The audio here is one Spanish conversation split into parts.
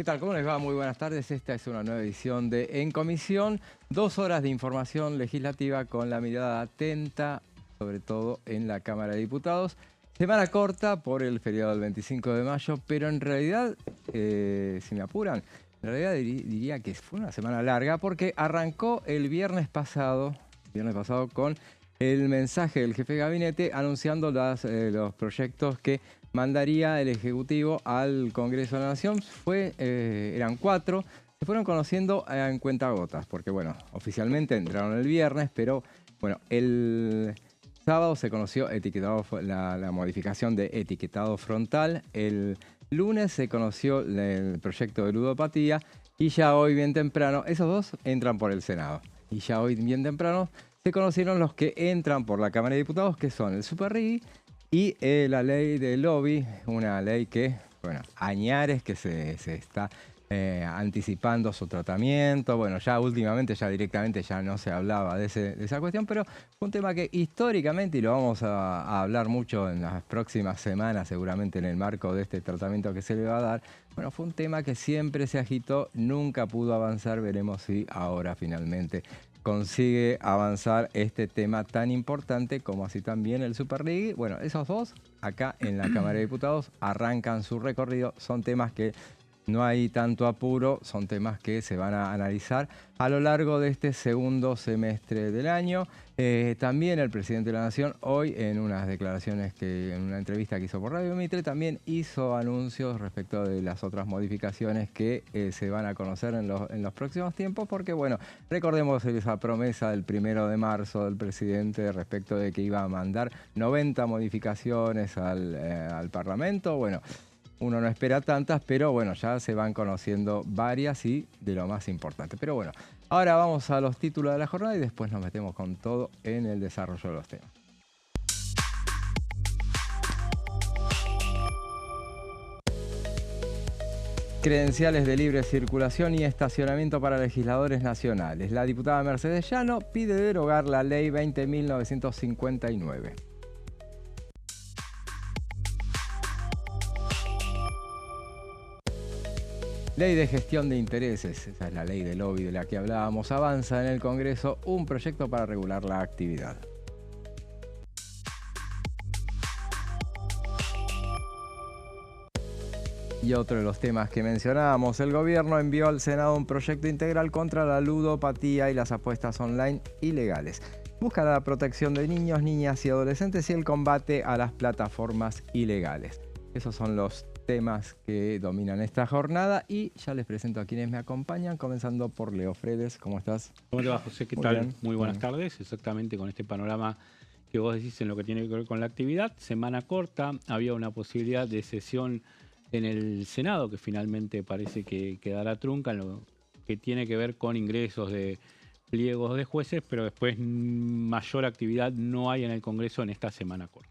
¿Qué tal? ¿Cómo les va? Muy buenas tardes. Esta es una nueva edición de En Comisión. 2 horas de información legislativa con la mirada atenta, sobre todo en la Cámara de Diputados. Semana corta por el feriado del 25 de mayo, pero en realidad, si me apuran, en realidad diría que fue una semana larga porque arrancó el viernes pasado con el mensaje del jefe de gabinete anunciando los proyectos que mandaría el Ejecutivo al Congreso de la Nación. Eran 4, se fueron conociendo en cuentagotas, porque bueno, oficialmente entraron el viernes, pero bueno, el sábado se conoció la modificación de etiquetado frontal, el lunes se conoció el proyecto de ludopatía y ya hoy bien temprano, esos dos entran por el Senado. Y ya hoy bien temprano se conocieron los que entran por la Cámara de Diputados, que son el Superrigi y la ley de lobby, una ley que, bueno, añares que se está anticipando su tratamiento. Bueno, ya últimamente, ya directamente ya no se hablaba de esa cuestión, pero fue un tema que históricamente, y lo vamos a hablar mucho en las próximas semanas, seguramente en el marco de este tratamiento que se le va a dar, bueno, fue un tema que siempre se agitó, nunca pudo avanzar, veremos si ahora finalmente consigue avanzar este tema tan importante como así también el Superrigi. Bueno, esos dos acá en la Cámara de Diputados arrancan su recorrido, son temas que no hay tanto apuro, son temas que se van a analizar a lo largo de este segundo semestre del año. También el presidente de la Nación hoy en unas declaraciones, en una entrevista que hizo por Radio Mitre, también hizo anuncios respecto de las otras modificaciones que se van a conocer en los próximos tiempos, porque bueno, recordemos esa promesa del 1 de marzo del presidente respecto de que iba a mandar 90 modificaciones al Parlamento. Bueno, uno no espera tantas, pero bueno, ya se van conociendo varias y de lo más importante. Pero bueno, ahora vamos a los títulos de la jornada y después nos metemos con todo en el desarrollo de los temas. Credenciales de libre circulación y estacionamiento para legisladores nacionales. La diputada Mercedes Llano pide derogar la ley 20.959. Ley de gestión de intereses, esa es la ley de lobby de la que hablábamos. Avanza en el Congreso un proyecto para regular la actividad. Y otro de los temas que mencionábamos, el gobierno envió al Senado un proyecto integral contra la ludopatía y las apuestas online ilegales. Busca la protección de niños, niñas y adolescentes y el combate a las plataformas ilegales. Esos son los temas que dominan esta jornada y ya les presento a quienes me acompañan, comenzando por Leo Fredes. ¿Cómo estás? ¿Cómo te va, José? ¿Qué tal? Muy buenas tardes. Exactamente con este panorama que vos decís en lo que tiene que ver con la actividad. Semana corta, había una posibilidad de sesión en el Senado que finalmente parece que quedará trunca en lo que tiene que ver con ingresos de pliegos de jueces, pero después mayor actividad no hay en el Congreso en esta semana corta.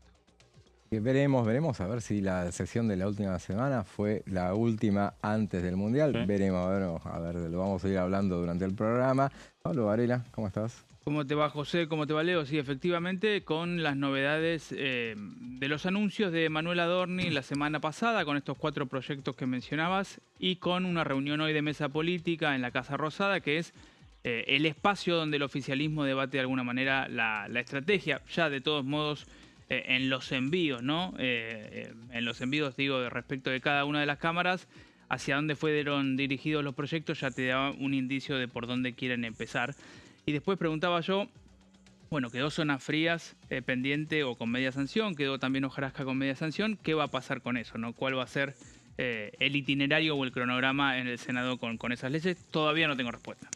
Veremos a ver si la sesión de la última semana fue la última antes del Mundial. Sí. Veremos, a ver, lo vamos a ir hablando durante el programa. Pablo Varela, ¿cómo estás? ¿Cómo te va, José? ¿Cómo te va, Leo? Sí, efectivamente, con las novedades de los anuncios de Manuel Adorni la semana pasada, con estos 4 proyectos que mencionabas, y con una reunión hoy de mesa política en la Casa Rosada, que es el espacio donde el oficialismo debate de alguna manera la estrategia. Ya, de todos modos, en los envíos, ¿no? En los envíos, digo, respecto de cada una de las cámaras, hacia dónde fueron dirigidos los proyectos, ya te da un indicio de por dónde quieren empezar. Y después preguntaba yo, bueno, quedó Zonas Frías pendiente o con media sanción, quedó también Hojarasca con media sanción. ¿Qué va a pasar con eso, no? ¿Cuál va a ser el itinerario o el cronograma en el Senado con esas leyes? Todavía no tengo respuesta.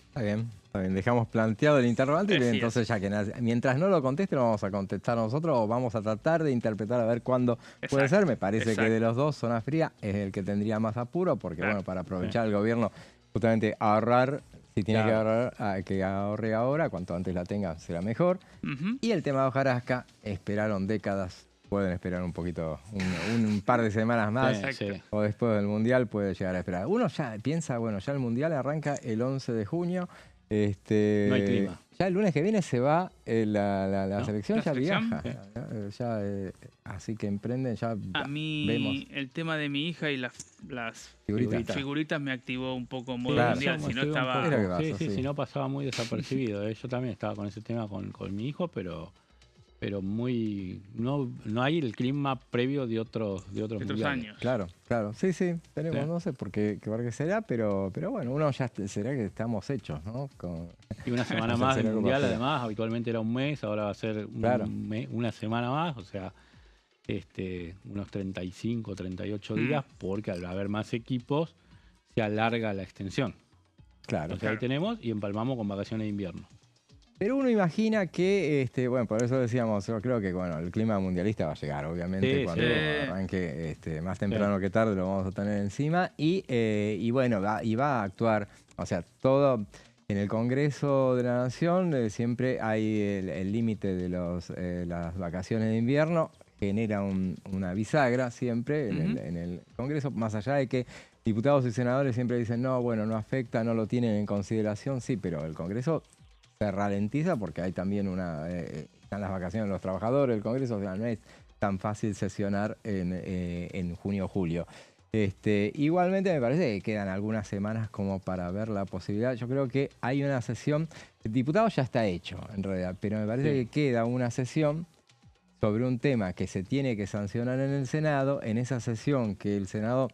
Está bien. Dejamos planteado el interrogante y entonces ya que mientras no lo conteste lo vamos a contestar nosotros o vamos a tratar de interpretar a ver cuándo puede ser. Me parece que de los dos, Zona Fría es el que tendría más apuro porque bueno, para aprovechar el gobierno justamente ahorrar, si tiene que ahorrar, que ahorre ahora, cuanto antes la tenga será mejor. Y el tema de Hojarasca, esperaron décadas, pueden esperar un poquito, un par de semanas más o después del Mundial puede llegar a esperar. Uno ya piensa, bueno, ya el Mundial arranca el 11 de junio. No hay clima. Ya el lunes que viene se va la ¿No? selección, ¿La ya selección? viaja. Así que emprenden, ya A mí vemos. el tema de mi hija y las Figuritas. figuritas me activó un poco modo Claro. mundial, si no estaba... Era que pasa, Sí, sí. si no pasaba muy desapercibido. Yo también estaba con ese tema con mi hijo, pero muy no hay el clima previo de otros otros mundiales. años. Claro, sí, tenemos, Sí. no sé por qué será, pero bueno, uno ya será que estamos hechos, ¿no? Y una semana O sea, más del será como mundial, sea. además, habitualmente era un mes, ahora va a ser Claro. una semana más, o sea, unos 35, 38 Mm. días, porque al haber más equipos se alarga la extensión. Claro. Entonces ahí tenemos y empalmamos con vacaciones de invierno. Pero uno imagina que, bueno, por eso decíamos, yo creo que, bueno, el clima mundialista va a llegar, obviamente, Sí, cuando sí. arranque, más temprano que tarde lo vamos a tener encima. Y bueno, va a actuar, o sea, todo en el Congreso de la Nación siempre hay el límite de las vacaciones de invierno, genera una bisagra siempre en el Congreso, más allá de que diputados y senadores siempre dicen, no, bueno, no afecta, no lo tienen en consideración, sí, pero el Congreso se ralentiza porque hay también están las vacaciones de los trabajadores del Congreso, o sea, no es tan fácil sesionar en junio o julio. Igualmente me parece que quedan algunas semanas como para ver la posibilidad. Yo creo que hay una sesión, el diputado ya está hecho en realidad, pero me parece que queda una sesión sobre un tema que se tiene que sancionar en el Senado. En esa sesión que el Senado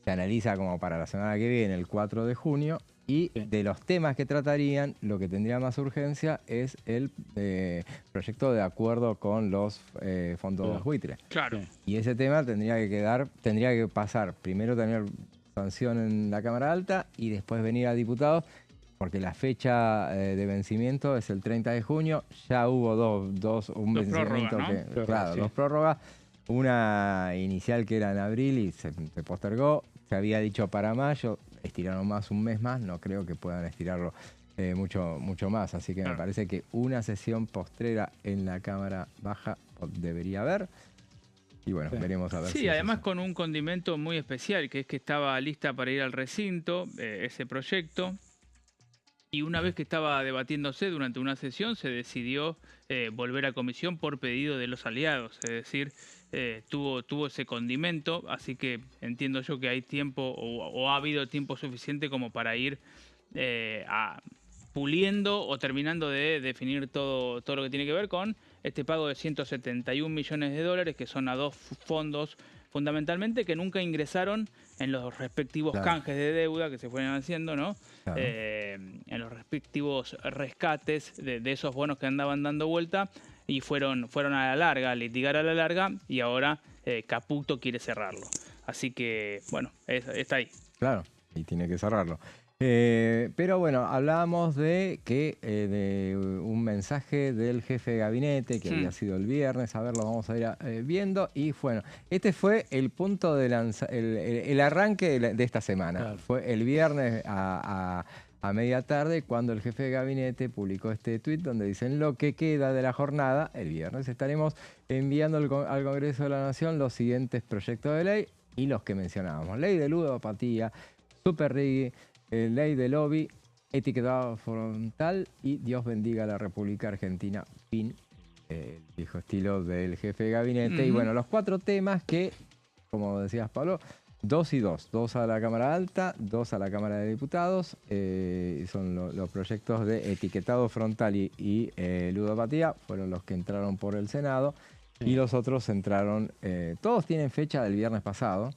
se analiza como para la semana que viene, el 4 de junio, y de los temas que tratarían, lo que tendría más urgencia es el proyecto de acuerdo con los fondos buitres. Claro. Y ese tema tendría que pasar, primero tener sanción en la Cámara Alta y después venir a diputados, porque la fecha de vencimiento es el 30 de junio. Ya hubo un vencimiento prórrogas, ¿no? claro, dos prórrogas. Una inicial que era en abril y se postergó. Se había dicho para mayo, estiraron más un mes más. No creo que puedan estirarlo mucho más. Así que me parece que una sesión postrera en la Cámara Baja debería haber. Y bueno, veremos a ver. Sí, si además con un condimento muy especial, que es que estaba lista para ir al recinto, ese proyecto. Y una vez que estaba debatiéndose durante una sesión, se decidió volver a comisión por pedido de los aliados. Es decir, tuvo ese condimento, así que entiendo yo que hay tiempo o ha habido tiempo suficiente como para ir puliendo o terminando de definir todo lo que tiene que ver con este pago de 171 millones de dólares, que son a dos fondos fundamentalmente que nunca ingresaron en los respectivos canjes de deuda que se fueron haciendo, ¿no? Claro. En los respectivos rescates de esos bonos que andaban dando vuelta y fueron a la larga, a litigar a la larga, y ahora Caputo quiere cerrarlo. Así que, bueno, está ahí. Claro, y tiene que cerrarlo. Pero bueno, hablábamos de un mensaje del jefe de gabinete que había sido el viernes. A ver, lo vamos a ir viendo. Y bueno, este fue el punto de el arranque de esta semana. Claro. Fue el viernes a media tarde cuando el jefe de gabinete publicó este tuit donde dicen: lo que queda de la jornada, el viernes estaremos enviando al Congreso de la Nación los siguientes proyectos de ley y los que mencionábamos: ley de ludopatía, super rigui, ley de lobby, etiquetado frontal y Dios bendiga a la República Argentina. Fin, el viejo estilo del jefe de gabinete. Y bueno, los 4 temas que, como decías, Pablo, 2 y 2. 2 a la Cámara Alta, 2 a la Cámara de Diputados. Son los proyectos de etiquetado frontal y ludopatía. Fueron los que entraron por el Senado. Sí. Y los otros entraron, todos tienen fecha del viernes pasado.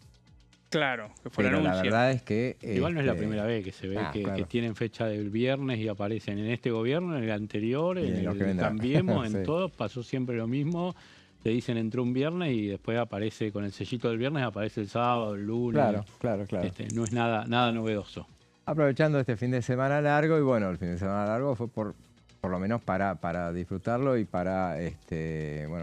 Claro, que fue el pero anuncio. la verdad es que... Igual no es la primera vez que se ve que tienen fecha del viernes y aparecen en este gobierno, en el anterior, en el Cambiemos, en todos, pasó siempre lo mismo. Te dicen entró un viernes y después aparece con el sellito del viernes, aparece el sábado, el lunes. Claro. No es nada novedoso. Aprovechando este fin de semana largo, y bueno, el fin de semana largo fue por lo menos para disfrutarlo y para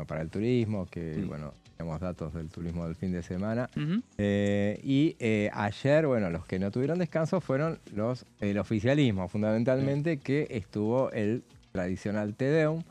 para el turismo, que bueno, tenemos datos del turismo del fin de semana. Ayer, bueno, los que no tuvieron descanso fueron el oficialismo, fundamentalmente, que estuvo el tradicional Te Deum,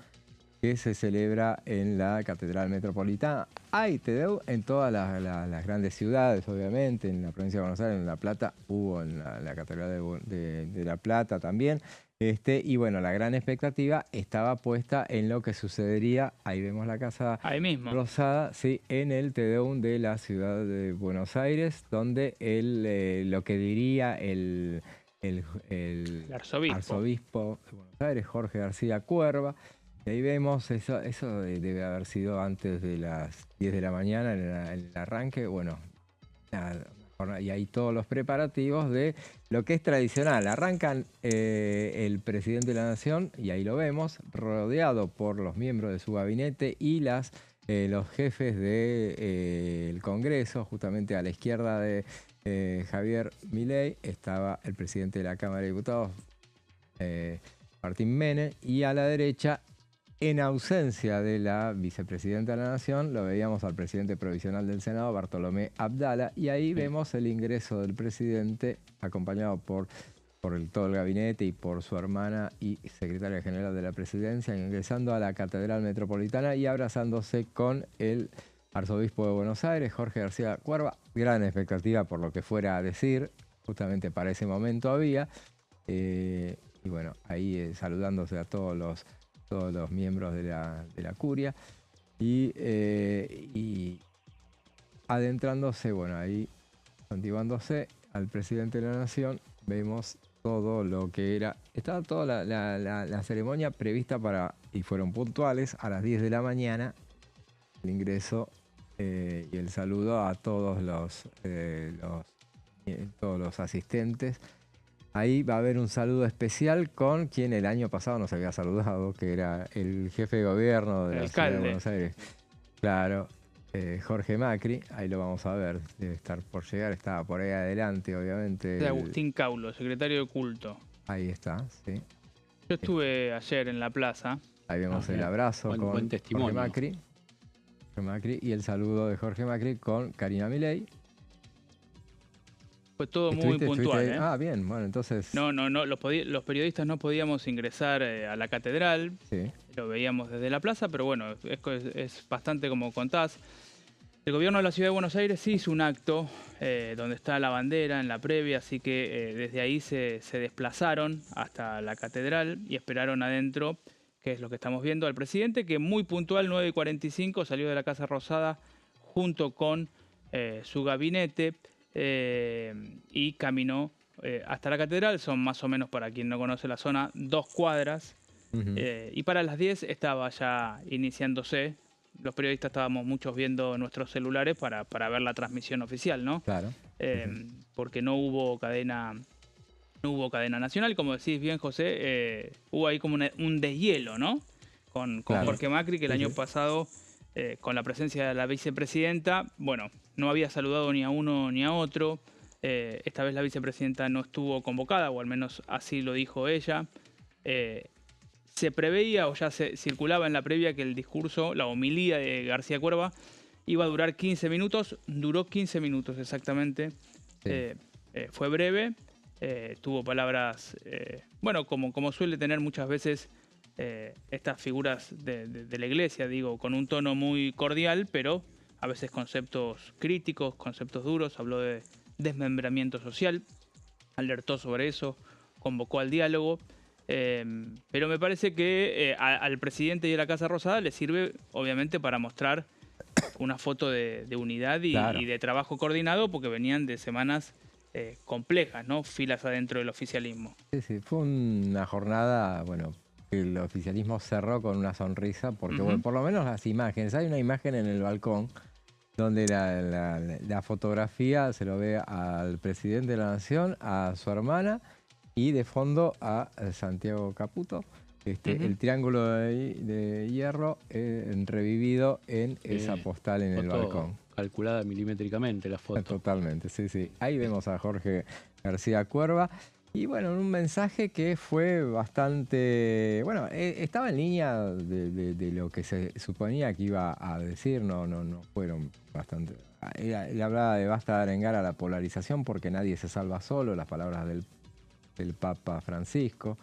que se celebra en la Catedral Metropolitana. Hay TDU en todas las grandes ciudades, obviamente, en la provincia de Buenos Aires, en La Plata, hubo en la Catedral de La Plata también. Y bueno, la gran expectativa estaba puesta en lo que sucedería, ahí vemos la Casa Ahí mismo. Rosada, sí, en el Tedeum de la ciudad de Buenos Aires, donde lo que diría el arzobispo de Buenos Aires, Jorge García Cuerva. Y ahí vemos, eso debe haber sido antes de las 10 de la mañana, en el arranque, bueno, y hay todos los preparativos de lo que es tradicional. Arrancan el presidente de la Nación, y ahí lo vemos, rodeado por los miembros de su gabinete y los jefes del Congreso. Justamente a la izquierda de Javier Milei estaba el presidente de la Cámara de Diputados, Martín Menem, y a la derecha, en ausencia de la vicepresidenta de la Nación, lo veíamos al presidente provisional del Senado, Bartolomé Abdala, y ahí vemos el ingreso del presidente, acompañado por todo el gabinete y por su hermana y secretaria general de la presidencia, ingresando a la Catedral Metropolitana y abrazándose con el arzobispo de Buenos Aires, Jorge García Cuerva. Gran expectativa por lo que fuera a decir, justamente para ese momento había. Y bueno, ahí saludándose a todos los miembros de la curia y adentrándose, bueno, ahí santiguándose al presidente de la Nación. Vemos todo lo que era, estaba toda la ceremonia prevista y fueron puntuales a las 10 de la mañana, el ingreso y el saludo a todos los asistentes. Ahí va a haber un saludo especial con quien el año pasado nos había saludado, que era el jefe de gobierno de la ciudad de Buenos Aires. Claro, Jorge Macri, ahí lo vamos a ver, debe estar por llegar, estaba por ahí adelante, obviamente. De Agustín Caulo, secretario de Culto. Ahí está, sí. Yo estuve ayer en la plaza. Ahí vemos el abrazo con buen testimonio. Jorge Macri y el saludo de Jorge Macri con Karina Milei. Fue todo muy puntual. Ah, bien, bueno, entonces... No, los periodistas no podíamos ingresar a la catedral, sí. Lo veíamos desde la plaza, pero bueno, es bastante como contás. El gobierno de la Ciudad de Buenos Aires sí hizo un acto donde está la bandera en la previa, así que desde ahí se desplazaron hasta la catedral y esperaron adentro, que es lo que estamos viendo, al presidente, que muy puntual, 9:45, salió de la Casa Rosada junto con su gabinete. Y caminó hasta la catedral. Son más o menos, para quien no conoce la zona, 2 cuadras. Y para las 10 estaba ya iniciándose. Los periodistas estábamos muchos viendo nuestros celulares para ver la transmisión oficial, ¿no? Claro. Porque no hubo cadena nacional. Como decís bien, José, hubo ahí como un deshielo, ¿no? Con claro. Jorge Macri, que el año pasado, con la presencia de la vicepresidenta, bueno, no había saludado ni a uno ni a otro. Esta vez la vicepresidenta no estuvo convocada, o al menos así lo dijo ella. Se preveía, o ya se circulaba en la previa, que el discurso, la homilía de García Cuerva, iba a durar 15 minutos. Duró 15 minutos exactamente. Sí. Fue breve. Tuvo palabras, bueno, como suele tener muchas veces estas figuras de la iglesia, digo, con un tono muy cordial, pero a veces conceptos críticos, conceptos duros. Habló de desmembramiento social, alertó sobre eso, convocó al diálogo, pero me parece que al presidente y a la Casa Rosada le sirve obviamente para mostrar una foto de unidad claro. y de trabajo coordinado, porque venían de semanas complejas, ¿no? Filas adentro del oficialismo. Sí, fue una jornada, bueno, el oficialismo cerró con una sonrisa, porque bueno, por lo menos las imágenes, hay una imagen en el balcón donde la fotografía se lo ve al presidente de la Nación, a su hermana y de fondo a Santiago Caputo. El triángulo de hierro revivido en esa postal en el balcón. Calculada milimétricamente la foto. Totalmente, sí. Ahí vemos a Jorge García Cuerva. Y bueno, un mensaje que fue bastante... Bueno, estaba en línea de lo que se suponía que iba a decir. No fueron bastante... Él hablaba de basta de arengar a la polarización porque nadie se salva solo, las palabras del Papa Francisco.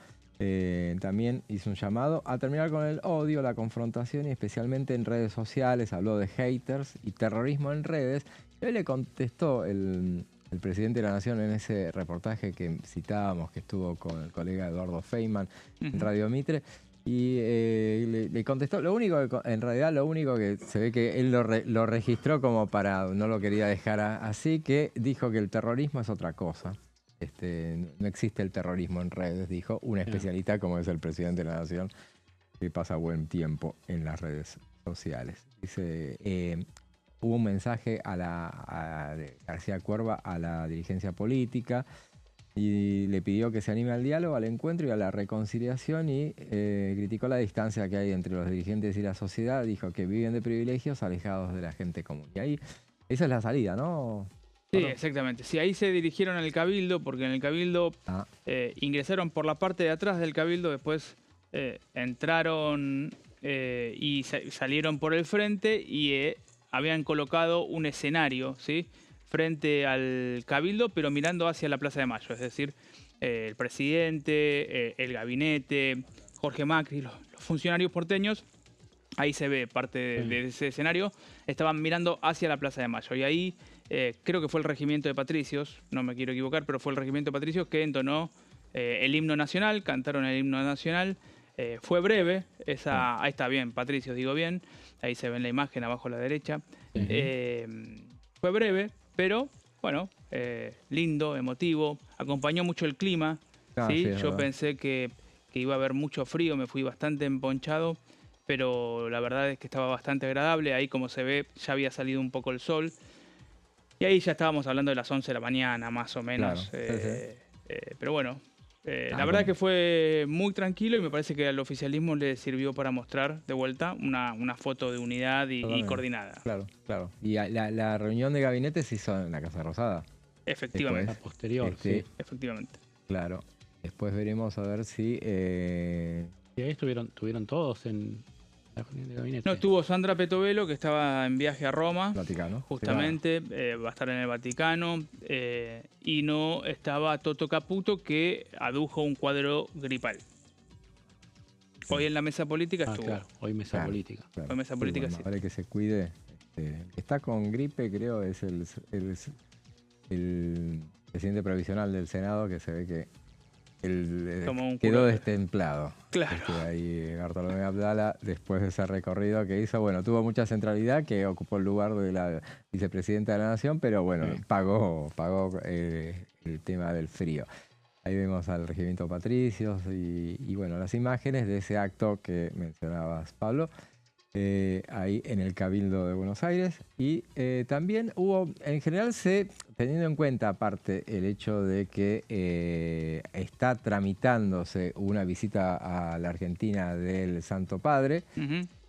También hizo un llamado a terminar con el odio, la confrontación y especialmente en redes sociales. Habló de haters y terrorismo en redes. Y hoy le contestó el presidente de la Nación en ese reportaje que citábamos, que estuvo con el colega Eduardo Feynman en Radio Mitre. Y le contestó, en realidad lo único que se ve que él lo registró como no lo quería dejar así, que dijo que el terrorismo es otra cosa. No existe el terrorismo en redes, dijo un especialista como es el presidente de la Nación, que pasa buen tiempo en las redes sociales. Dice, hubo un mensaje de García Cuerva a la dirigencia política y le pidió que se anime al diálogo, al encuentro y a la reconciliación y criticó la distancia que hay entre los dirigentes y la sociedad. Dijo que viven de privilegios alejados de la gente común. Y ahí, esa es la salida, ¿no? Sí, exactamente. Sí, ahí se dirigieron al Cabildo, porque en el Cabildo ingresaron por la parte de atrás del Cabildo, después entraron y salieron por el frente y habían colocado un escenario, ¿sí?, frente al Cabildo, pero mirando hacia la Plaza de Mayo. Es decir, el presidente, el gabinete, Jorge Macri, los funcionarios porteños, ahí se ve parte de ese escenario, estaban mirando hacia la Plaza de Mayo. Y ahí creo que fue el regimiento de Patricios, no me quiero equivocar, pero fue el regimiento de Patricios que entonó el himno nacional, cantaron el himno nacional. Fue breve, ahí está bien, Patricios, digo bien, ahí se ve en la imagen abajo a la derecha. Fue breve, pero bueno, lindo, emotivo, acompañó mucho el clima. ¿sí? Yo pensé que iba a haber mucho frío, me fui bastante emponchado, pero la verdad es que estaba bastante agradable. Ahí, como se ve, ya había salido un poco el sol. Y ahí ya estábamos hablando de las 11 de la mañana, más o menos. Claro, pero bueno, la verdad es que fue muy tranquilo y me parece que al oficialismo le sirvió para mostrar de vuelta una foto de unidad y coordinada. Claro, claro. Y la reunión de gabinete se hizo en la Casa Rosada. Efectivamente. Después, posterior, sí. Efectivamente. Claro. Después veremos a ver si... Y ahí estuvieron todos en la reunión de gabinete. No, estuvo Sandra Petovelo, que estaba en viaje a Roma. Vaticano. Justamente, va a estar en el Vaticano. Y no estaba Toto Caputo, que adujo un cuadro gripal. Hoy en la mesa política estuvo. Claro, hoy mesa política. Hoy mesa política, sí. Vale, que se cuide. Está con gripe, creo, es el presidente provisional del Senado, que se ve que quedó destemplado. Claro. Ahí Bartolomé Abdala, después de ese recorrido que hizo, bueno, tuvo mucha centralidad, que ocupó el lugar de la vicepresidenta de la Nación, pero bueno, pagó el tema del frío. Ahí vemos al regimiento Patricios y bueno, las imágenes de ese acto que mencionabas, Pablo, ahí en el Cabildo de Buenos Aires. Y también hubo, en general, teniendo en cuenta aparte el hecho de que está tramitándose una visita a la Argentina del Santo Padre,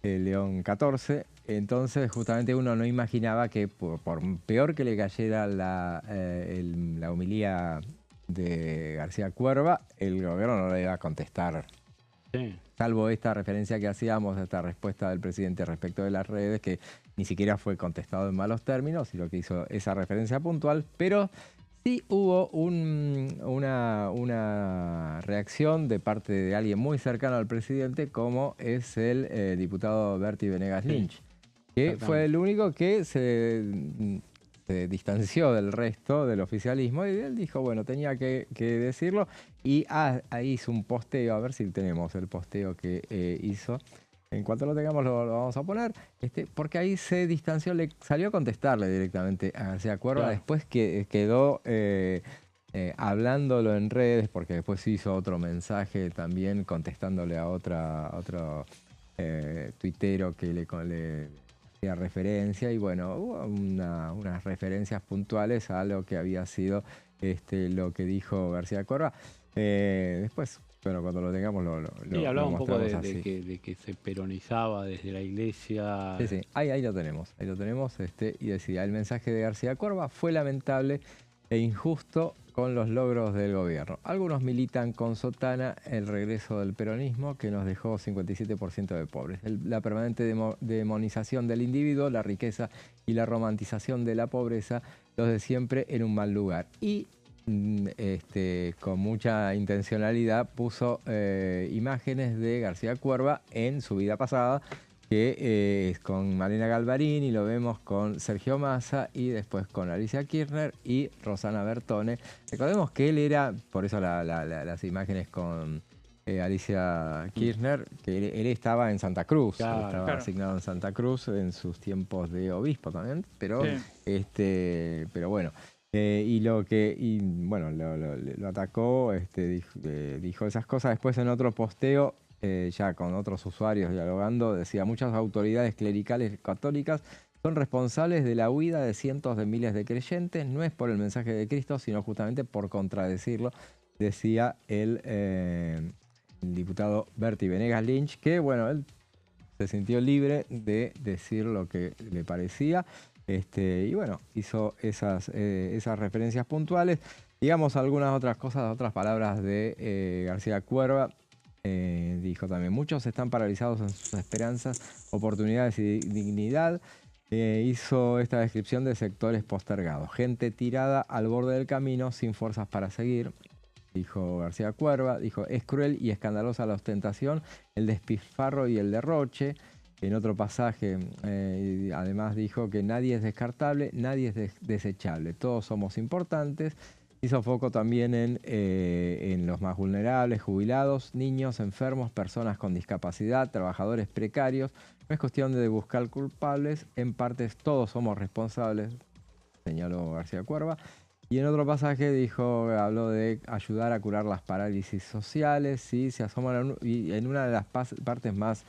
León XIV, entonces justamente uno no imaginaba que por peor que le cayera la homilía de García Cuerva, el gobierno no le iba a contestar. Sí. Salvo esta referencia que hacíamos, esta respuesta del presidente respecto de las redes, que ni siquiera fue contestado en malos términos, y lo que hizo esa referencia puntual, pero sí hubo una reacción de parte de alguien muy cercano al presidente, como es el diputado Berti Venegas Lynch, que fue el único que se distanció del resto del oficialismo, y él dijo, bueno, tenía que decirlo, y ahí hizo un posteo, a ver si tenemos el posteo que hizo. En cuanto lo tengamos lo vamos a poner, porque ahí se distanció, le salió a contestarle directamente a García Cuerva, después que quedó hablándolo en redes, porque después hizo otro mensaje también contestándole a otro tuitero que le hacía referencia, y bueno, hubo unas referencias puntuales a lo que había sido lo que dijo García Cuerva. Después, bueno, cuando lo tengamos sí, hablaba un poco de que se peronizaba desde la iglesia. Sí, ahí lo tenemos, y decía, el mensaje de García Cuerva fue lamentable e injusto con los logros del gobierno. Algunos militan con sotana el regreso del peronismo, que nos dejó 57% de pobres. La permanente demonización del individuo, la riqueza y la romantización de la pobreza, los de siempre en un mal lugar. Y con mucha intencionalidad puso imágenes de García Cuerva en su vida pasada, que es con Malena Galvarini, lo vemos con Sergio Massa y después con Alicia Kirchner y Rosana Bertone. Recordemos que él era, por eso las imágenes con Alicia Kirchner, que él estaba en Santa Cruz, estaba asignado en Santa Cruz en sus tiempos de obispo también, pero, pero bueno. Lo atacó, dijo esas cosas. Después en otro posteo, ya con otros usuarios dialogando, decía: muchas autoridades clericales católicas son responsables de la huida de cientos de miles de creyentes, no es por el mensaje de Cristo, sino justamente por contradecirlo, decía el diputado Berti Venegas Lynch, que bueno, él se sintió libre de decir lo que le parecía. Y bueno, hizo esas referencias puntuales. Digamos algunas otras cosas, otras palabras de García Cuerva. Dijo también: muchos están paralizados en sus esperanzas, oportunidades y dignidad. Hizo esta descripción de sectores postergados: gente tirada al borde del camino sin fuerzas para seguir. Dijo García Cuerva, dijo: es cruel y escandalosa la ostentación, el despilfarro y el derroche. En otro pasaje, además dijo que nadie es descartable, nadie es desechable, todos somos importantes. Hizo foco también en los más vulnerables, jubilados, niños, enfermos, personas con discapacidad, trabajadores precarios. No es cuestión de buscar culpables, en partes todos somos responsables, señaló García Cuerva. Y en otro pasaje habló de ayudar a curar las parálisis sociales, ¿sí? Se asoman, y en una de las partes más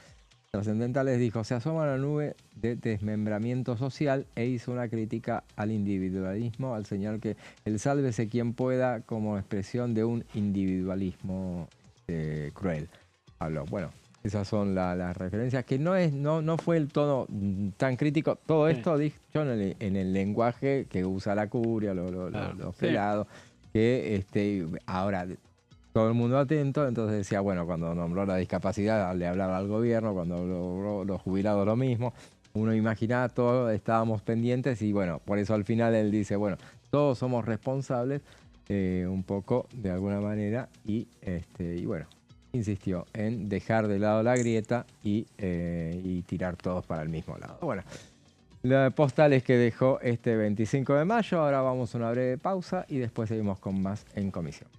trascendentales dijo: se asoma la nube de desmembramiento social, e hizo una crítica al individualismo al señalar que el sálvese quien pueda como expresión de un individualismo cruel. Habló. Bueno, esas son las referencias, que no fue el tono tan crítico. Todo esto dicho en el lenguaje que usa la curia, los pelados, que ahora todo el mundo atento. Entonces decía, bueno, cuando nombró la discapacidad le hablaba al gobierno, cuando nombró los jubilados lo mismo. Uno imaginaba todo, estábamos pendientes, y bueno, por eso al final él dice, bueno, todos somos responsables, un poco de alguna manera, y bueno, insistió en dejar de lado la grieta y tirar todos para el mismo lado. Bueno, las postales que dejó este 25 de mayo. Ahora vamos a una breve pausa y después seguimos con más En Comisión.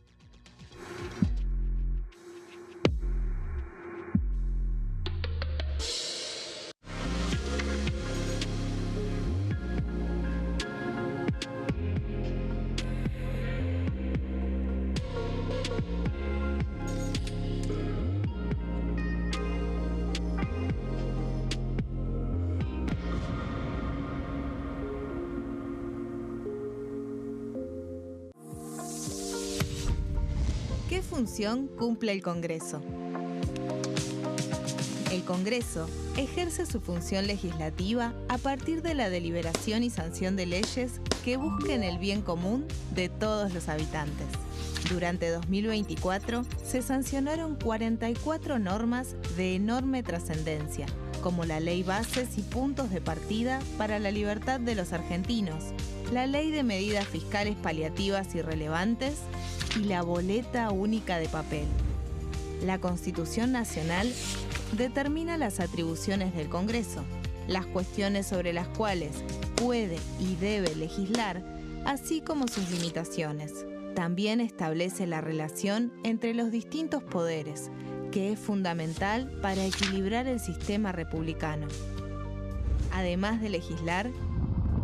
¿Qué función cumple el Congreso? El Congreso ejerce su función legislativa a partir de la deliberación y sanción de leyes que busquen el bien común de todos los habitantes. Durante 2024 se sancionaron 44 normas de enorme trascendencia, como la Ley Bases y Puntos de Partida para la Libertad de los Argentinos, la Ley de Medidas Fiscales Paliativas y Relevantes y la Boleta Única de Papel. La Constitución Nacional determina las atribuciones del Congreso, las cuestiones sobre las cuales puede y debe legislar, así como sus limitaciones. También establece la relación entre los distintos poderes, que es fundamental para equilibrar el sistema republicano. Además de legislar,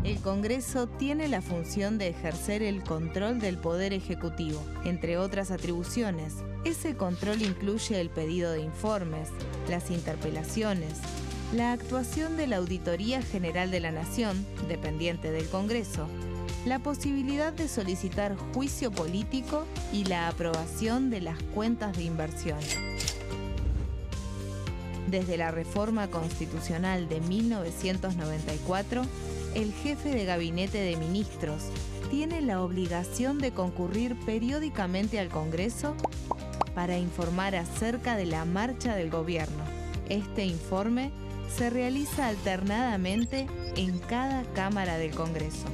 el Congreso tiene la función de ejercer el control del Poder Ejecutivo. Entre otras atribuciones, ese control incluye el pedido de informes, las interpelaciones, la actuación de la Auditoría General de la Nación, dependiente del Congreso, la posibilidad de solicitar juicio político y la aprobación de las cuentas de inversión. Desde la reforma constitucional de 1994, el jefe de gabinete de ministros tiene la obligación de concurrir periódicamente al Congreso para informar acerca de la marcha del gobierno. Este informe se realiza alternadamente en cada Cámara del Congreso.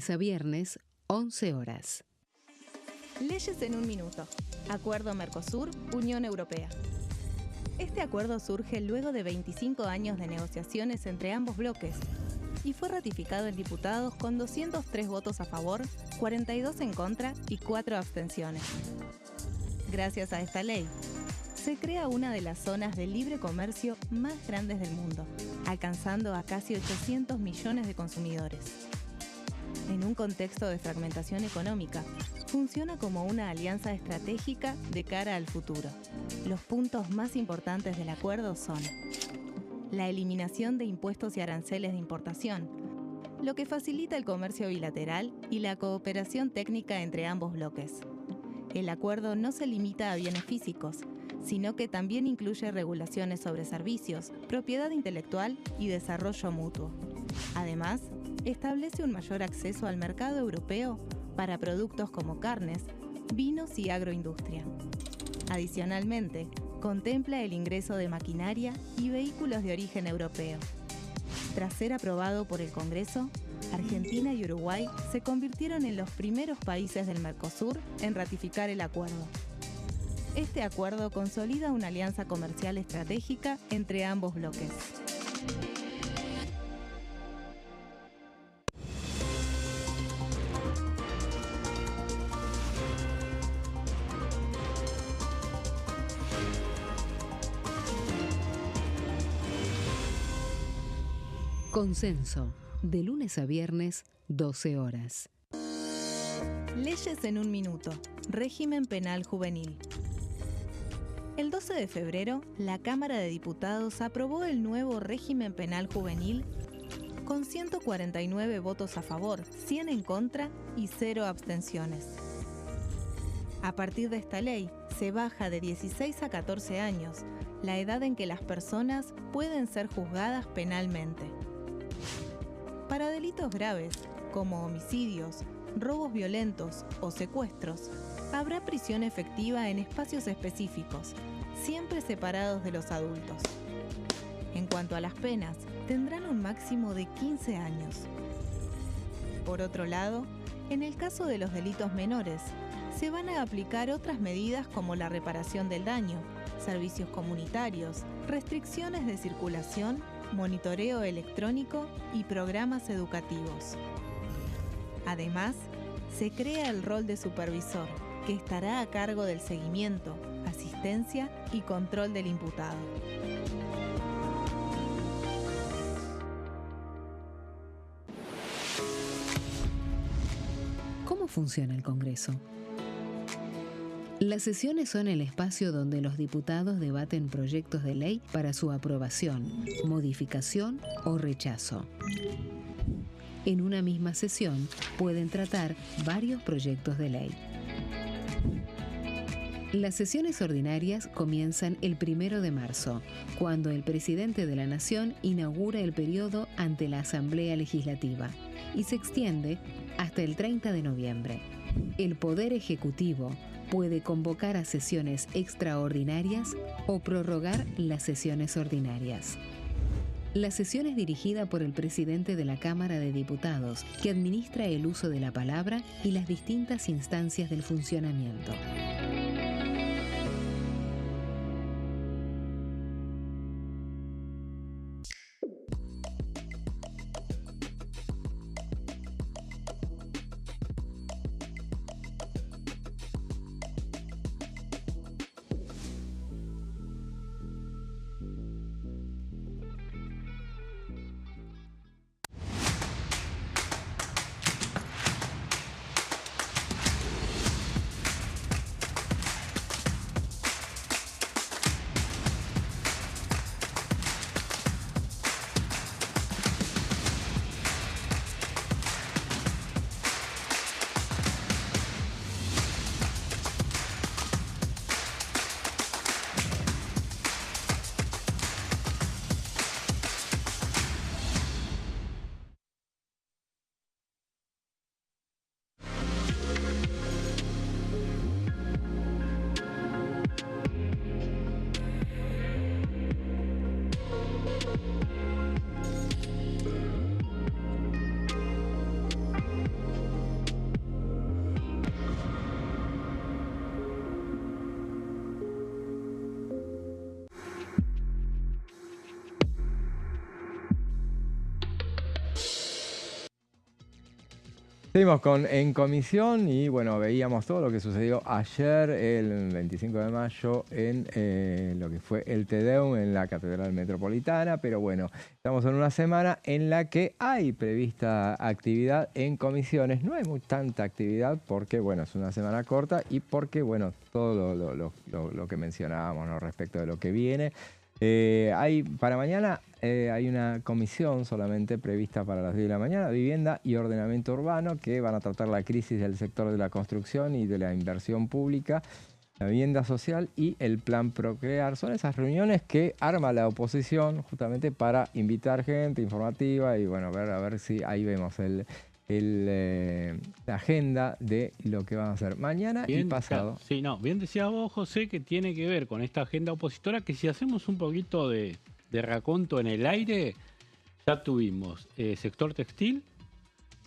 lunes a viernes, 11 horas. Leyes en un minuto. Acuerdo Mercosur-Unión Europea. Este acuerdo surge luego de 25 años de negociaciones entre ambos bloques y fue ratificado en diputados con 203 votos a favor, 42 en contra y 4 abstenciones. Gracias a esta ley, se crea una de las zonas de libre comercio más grandes del mundo, alcanzando a casi 800 millones de consumidores. En un contexto de fragmentación económica, funciona como una alianza estratégica de cara al futuro. Los puntos más importantes del acuerdo son la eliminación de impuestos y aranceles de importación, lo que facilita el comercio bilateral y la cooperación técnica entre ambos bloques. El acuerdo no se limita a bienes físicos, sino que también incluye regulaciones sobre servicios, propiedad intelectual y desarrollo mutuo. Además, establece un mayor acceso al mercado europeo para productos como carnes, vinos y agroindustria. Adicionalmente, contempla el ingreso de maquinaria y vehículos de origen europeo. Tras ser aprobado por el Congreso, Argentina y Uruguay se convirtieron en los primeros países del Mercosur en ratificar el acuerdo. Este acuerdo consolida una alianza comercial estratégica entre ambos bloques. Consenso, de lunes a viernes, 12 horas. Leyes en un minuto. Régimen penal juvenil. El 12 de febrero, la Cámara de Diputados aprobó el nuevo régimen penal juvenil con 149 votos a favor, 100 en contra y 0 abstenciones. A partir de esta ley, se baja de 16 a 14 años la edad en que las personas pueden ser juzgadas penalmente. Para delitos graves, como homicidios, robos violentos o secuestros, habrá prisión efectiva en espacios específicos, siempre separados de los adultos. En cuanto a las penas, tendrán un máximo de 15 años. Por otro lado, en el caso de los delitos menores, se van a aplicar otras medidas como la reparación del daño, servicios comunitarios, restricciones de circulación, monitoreo electrónico y programas educativos. Además, se crea el rol de supervisor, que estará a cargo del seguimiento, asistencia y control del imputado. ¿Cómo funciona el Congreso? Las sesiones son el espacio donde los diputados debaten proyectos de ley para su aprobación, modificación o rechazo. En una misma sesión pueden tratar varios proyectos de ley. Las sesiones ordinarias comienzan el 1 de marzo, cuando el presidente de la Nación inaugura el periodo ante la Asamblea Legislativa y se extiende hasta el 30 de noviembre. El Poder Ejecutivo puede convocar a sesiones extraordinarias o prorrogar las sesiones ordinarias. La sesión es dirigida por el presidente de la Cámara de Diputados, que administra el uso de la palabra y las distintas instancias del funcionamiento. Seguimos en comisión y bueno, veíamos todo lo que sucedió ayer, el 25 de mayo, en lo que fue el Te Deum en la Catedral Metropolitana, pero bueno, estamos en una semana en la que hay prevista actividad en comisiones. No hay tanta actividad porque, bueno, es una semana corta y porque, bueno, todo lo que mencionábamos, ¿no?, respecto de lo que viene. Para mañana hay una comisión solamente prevista para las 10 de la mañana, vivienda y ordenamiento urbano, que van a tratar la crisis del sector de la construcción y de la inversión pública, la vivienda social y el plan Procrear. Son esas reuniones que arma la oposición justamente para invitar gente informativa y bueno, a ver si ahí vemos la agenda de lo que van a hacer mañana y pasado. Claro, sí, no, bien decías vos, José, que tiene que ver con esta agenda opositora, que si hacemos un poquito de raconto en el aire, ya tuvimos sector textil,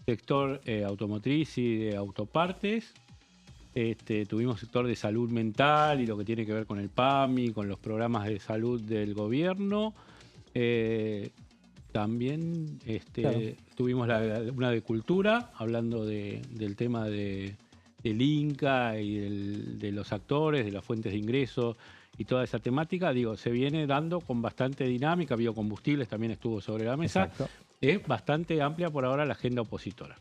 sector automotriz y de autopartes, tuvimos sector de salud mental y lo que tiene que ver con el PAMI, con los programas de salud del gobierno. También claro, tuvimos una de cultura, hablando del tema del Inca y de los actores, de las fuentes de ingreso y toda esa temática. Digo, se viene dando con bastante dinámica, biocombustibles también estuvo sobre la mesa. Exacto. Es bastante amplia por ahora la agenda opositora.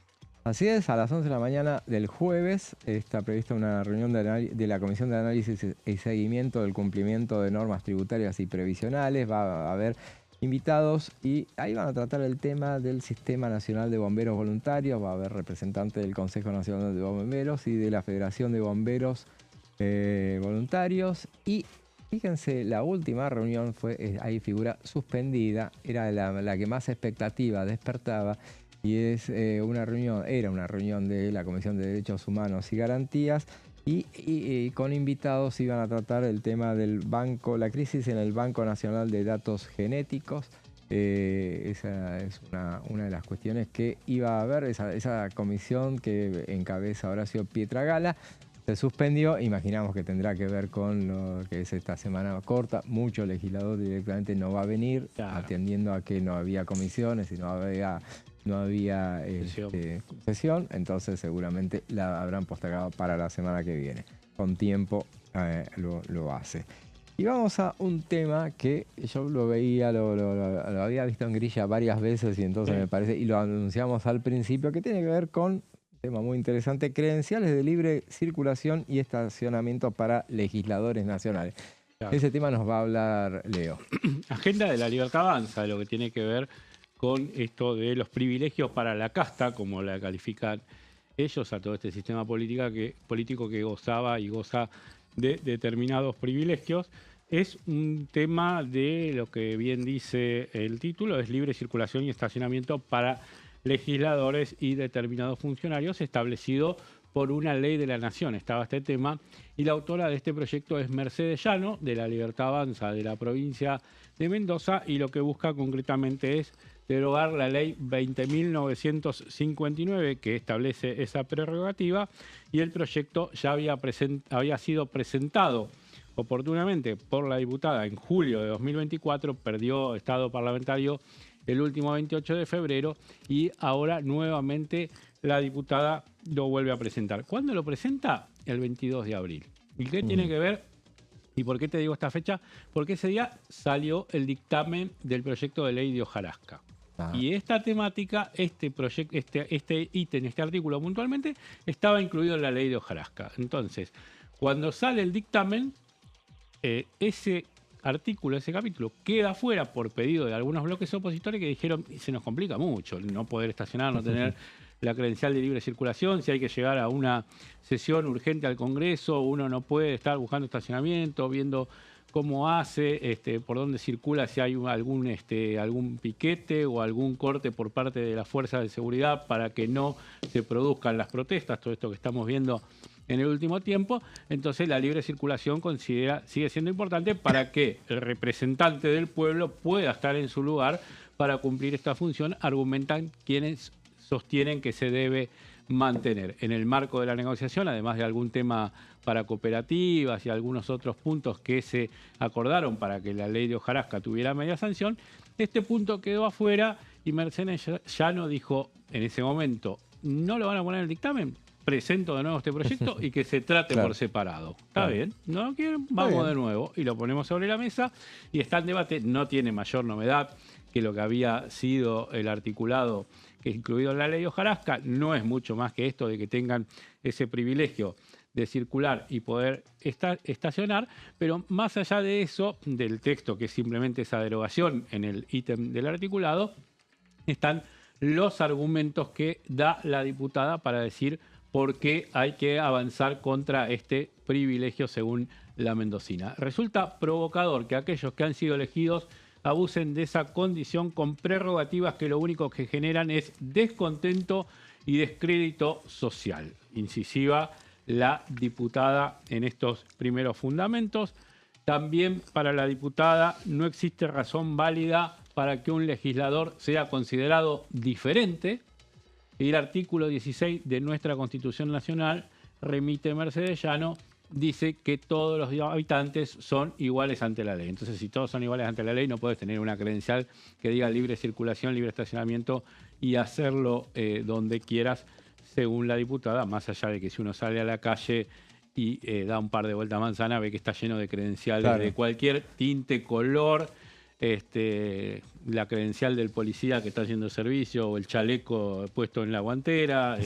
Así es, a las 11 de la mañana del jueves está prevista una reunión de la Comisión de Análisis y Seguimiento del Cumplimiento de Normas Tributarias y Previsionales. Va a haber invitados y ahí van a tratar el tema del Sistema Nacional de Bomberos Voluntarios. Va a haber representantes del Consejo Nacional de Bomberos y de la Federación de Bomberos Voluntarios. Y fíjense, la última reunión ahí figura suspendida, era la que más expectativa despertaba. Y era una reunión de la Comisión de Derechos Humanos y Garantías y con invitados iban a tratar el tema del banco, la crisis en el Banco Nacional de Datos Genéticos. Esa es una de las cuestiones que iba a haber, esa comisión que encabeza Horacio Pietragala. Se suspendió, imaginamos que tendrá que ver con lo que es esta semana corta. Mucho legislador directamente no va a venir, claro, atendiendo a que no había comisiones y no había sesión, entonces seguramente la habrán postergado para la semana que viene. Con tiempo lo hace. Y vamos a un tema que yo lo veía, lo había visto en grilla varias veces y entonces me parece, y lo anunciamos al principio, que tiene que ver con un tema muy interesante: credenciales de libre circulación y estacionamiento para legisladores nacionales. Claro. Ese tema nos va a hablar Leo. Agenda de la Libertad Avanza, de lo que tiene que ver con esto de los privilegios para la casta, como la califican ellos, a todo este sistema político que gozaba y goza de determinados privilegios. Es un tema de lo que bien dice el título, es libre circulación y estacionamiento para legisladores y determinados funcionarios, establecido por una ley de la Nación. Estaba este tema y la autora de este proyecto es Mercedes Llano, de la Libertad Avanza de la provincia de Mendoza, y lo que busca concretamente es derogar la ley 20.959 que establece esa prerrogativa, y el proyecto ya había sido presentado oportunamente por la diputada en julio de 2024, perdió estado parlamentario el último 28 de febrero y ahora nuevamente la diputada lo vuelve a presentar. ¿Cuándo lo presenta? El 22 de abril. ¿Y qué tiene que ver? ¿Y por qué te digo esta fecha? Porque ese día salió el dictamen del proyecto de ley de hojarasca. Y esta temática, este ítem, este artículo puntualmente, estaba incluido en la ley de hojarasca. Entonces, cuando sale el dictamen, ese artículo, ese capítulo, queda fuera por pedido de algunos bloques opositores que dijeron: se nos complica mucho no poder estacionar, no tener la credencial de libre circulación, si hay que llegar a una sesión urgente al Congreso, uno no puede estar buscando estacionamiento, viendo cómo hace, por dónde circula, si hay algún piquete o algún corte por parte de las fuerzas de seguridad para que no se produzcan las protestas, todo esto que estamos viendo en el último tiempo. Entonces la libre circulación sigue siendo importante para que el representante del pueblo pueda estar en su lugar para cumplir esta función, argumentan quienes sostienen que se debe mantener. En el marco de la negociación, además de algún tema para cooperativas y algunos otros puntos que se acordaron para que la ley de hojarasca tuviera media sanción, este punto quedó afuera y Mercedes Llano dijo en ese momento: no lo van a poner en el dictamen, presento de nuevo este proyecto y que se trate por separado. Está bien, no lo quieren, vamos de nuevo y lo ponemos sobre la mesa y está en debate. No tiene mayor novedad que lo que había sido el articulado que es incluido en la ley hojarasca. No es mucho más que esto de que tengan ese privilegio de circular y poder estacionar, pero más allá de eso, del texto que es simplemente esa derogación en el ítem del articulado, están los argumentos que da la diputada para decir por qué hay que avanzar contra este privilegio según la mendocina. Resulta provocador que aquellos que han sido elegidos abusen de esa condición con prerrogativas que lo único que generan es descontento y descrédito social. Incisiva la diputada en estos primeros fundamentos. También para la diputada no existe razón válida para que un legislador sea considerado diferente. El artículo 16 de nuestra Constitución Nacional, remite Mercedes Llano, dice que todos los habitantes son iguales ante la ley. Entonces, si todos son iguales ante la ley, no puedes tener una credencial que diga libre circulación, libre estacionamiento y hacerlo donde quieras, según la diputada, más allá de que si uno sale a la calle y da un par de vueltas a manzana, ve que está lleno de credenciales de cualquier tinte, color, la credencial del policía que está haciendo servicio o el chaleco puesto en la guantera.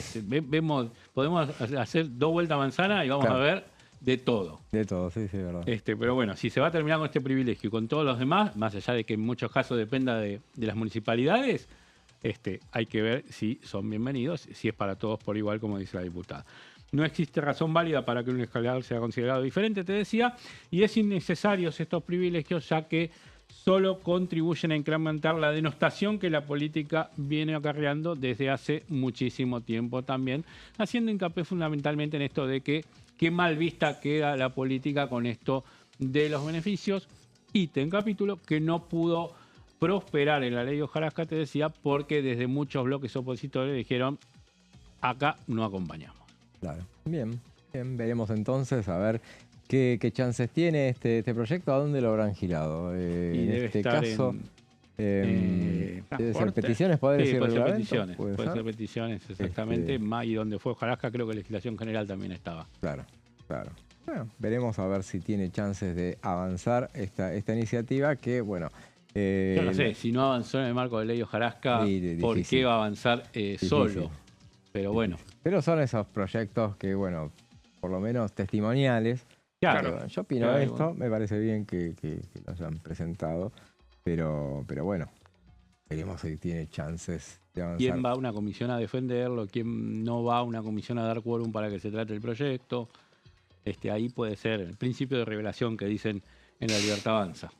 Podemos hacer 2 vueltas a manzana y vamos a ver de todo. De todo, sí, sí, verdad. Pero bueno, si se va a terminar con este privilegio y con todos los demás, más allá de que en muchos casos dependa de las municipalidades, hay que ver si son bienvenidos, si es para todos por igual, como dice la diputada. No existe razón válida para que un legislador sea considerado diferente, te decía, y es innecesarios estos privilegios, ya que solo contribuyen a incrementar la denostación que la política viene acarreando desde hace muchísimo tiempo también, haciendo hincapié fundamentalmente en esto de que qué mal vista queda la política con esto de los beneficios. Ítem capítulo que no pudo prosperar en la ley hojarasca, te decía, porque desde muchos bloques opositores dijeron, acá no acompañamos. Claro. Bien, veremos entonces a ver qué chances tiene este proyecto, a dónde lo habrán girado. En este caso, debe ser peticiones, ¿puede decir peticiones? Puede ser peticiones, exactamente. Y donde fue hojarasca, creo que legislación general también estaba. Claro. Bueno, veremos a ver si tiene chances de avanzar esta iniciativa que, bueno... Yo no sé, si no avanzó en el marco de ley hojarasca, ¿por qué va a avanzar solo? Pero bueno. Pero son esos proyectos que, bueno, por lo menos testimoniales. Claro. Yo opino esto, me parece bien que lo hayan presentado, pero bueno, veremos si tiene chances de avanzar. ¿Quién va a una comisión a defenderlo? ¿Quién no va a una comisión a dar quórum para que se trate el proyecto? Ahí puede ser el principio de revelación que dicen en La Libertad Avanza.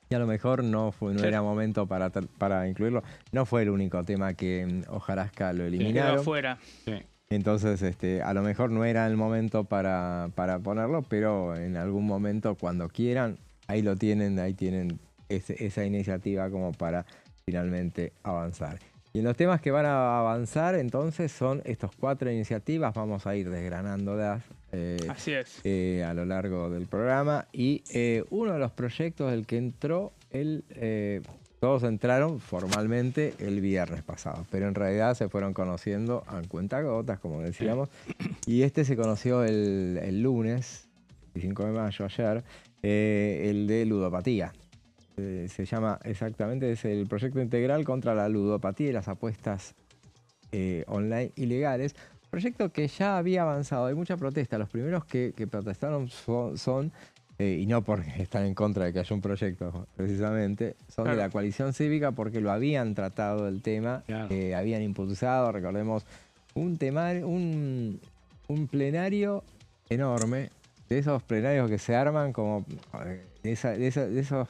Y a lo mejor no era momento para incluirlo. No fue el único tema que hojarasca lo eliminaron. Quedó afuera. Sí. Entonces, a lo mejor no era el momento para ponerlo, pero en algún momento, cuando quieran, ahí lo tienen, ahí tienen esa iniciativa como para finalmente avanzar. Y en los temas que van a avanzar, entonces, son estos 4 iniciativas. Vamos a ir desgranándolas así es. A lo largo del programa. Y uno de los proyectos del que entró, todos entraron formalmente el viernes pasado, pero en realidad se fueron conociendo a cuentagotas, como decíamos. Y se conoció el lunes, el 5 de mayo, ayer, el de ludopatía. Se llama exactamente, es el proyecto integral contra la ludopatía y las apuestas online ilegales. Proyecto que ya había avanzado, hay mucha protesta. Los primeros que protestaron son y no porque están en contra de que haya un proyecto precisamente, son de la coalición cívica porque lo habían tratado el tema, habían impulsado, recordemos, un plenario enorme, de esos plenarios que se arman como de esos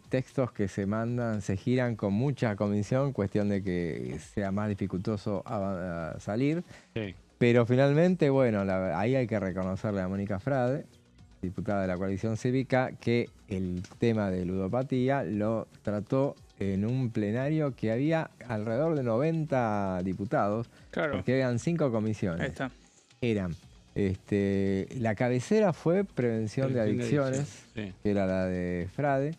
textos que se mandan, se giran con mucha comisión, cuestión de que sea más dificultoso salir. Sí. Pero finalmente, bueno, ahí hay que reconocerle a Mónica Frade, diputada de la coalición cívica, que el tema de ludopatía lo trató en un plenario que había alrededor de 90 diputados, porque eran 5 comisiones. Ahí está. Eran la cabecera fue prevención de adicciones, que era la de Frade.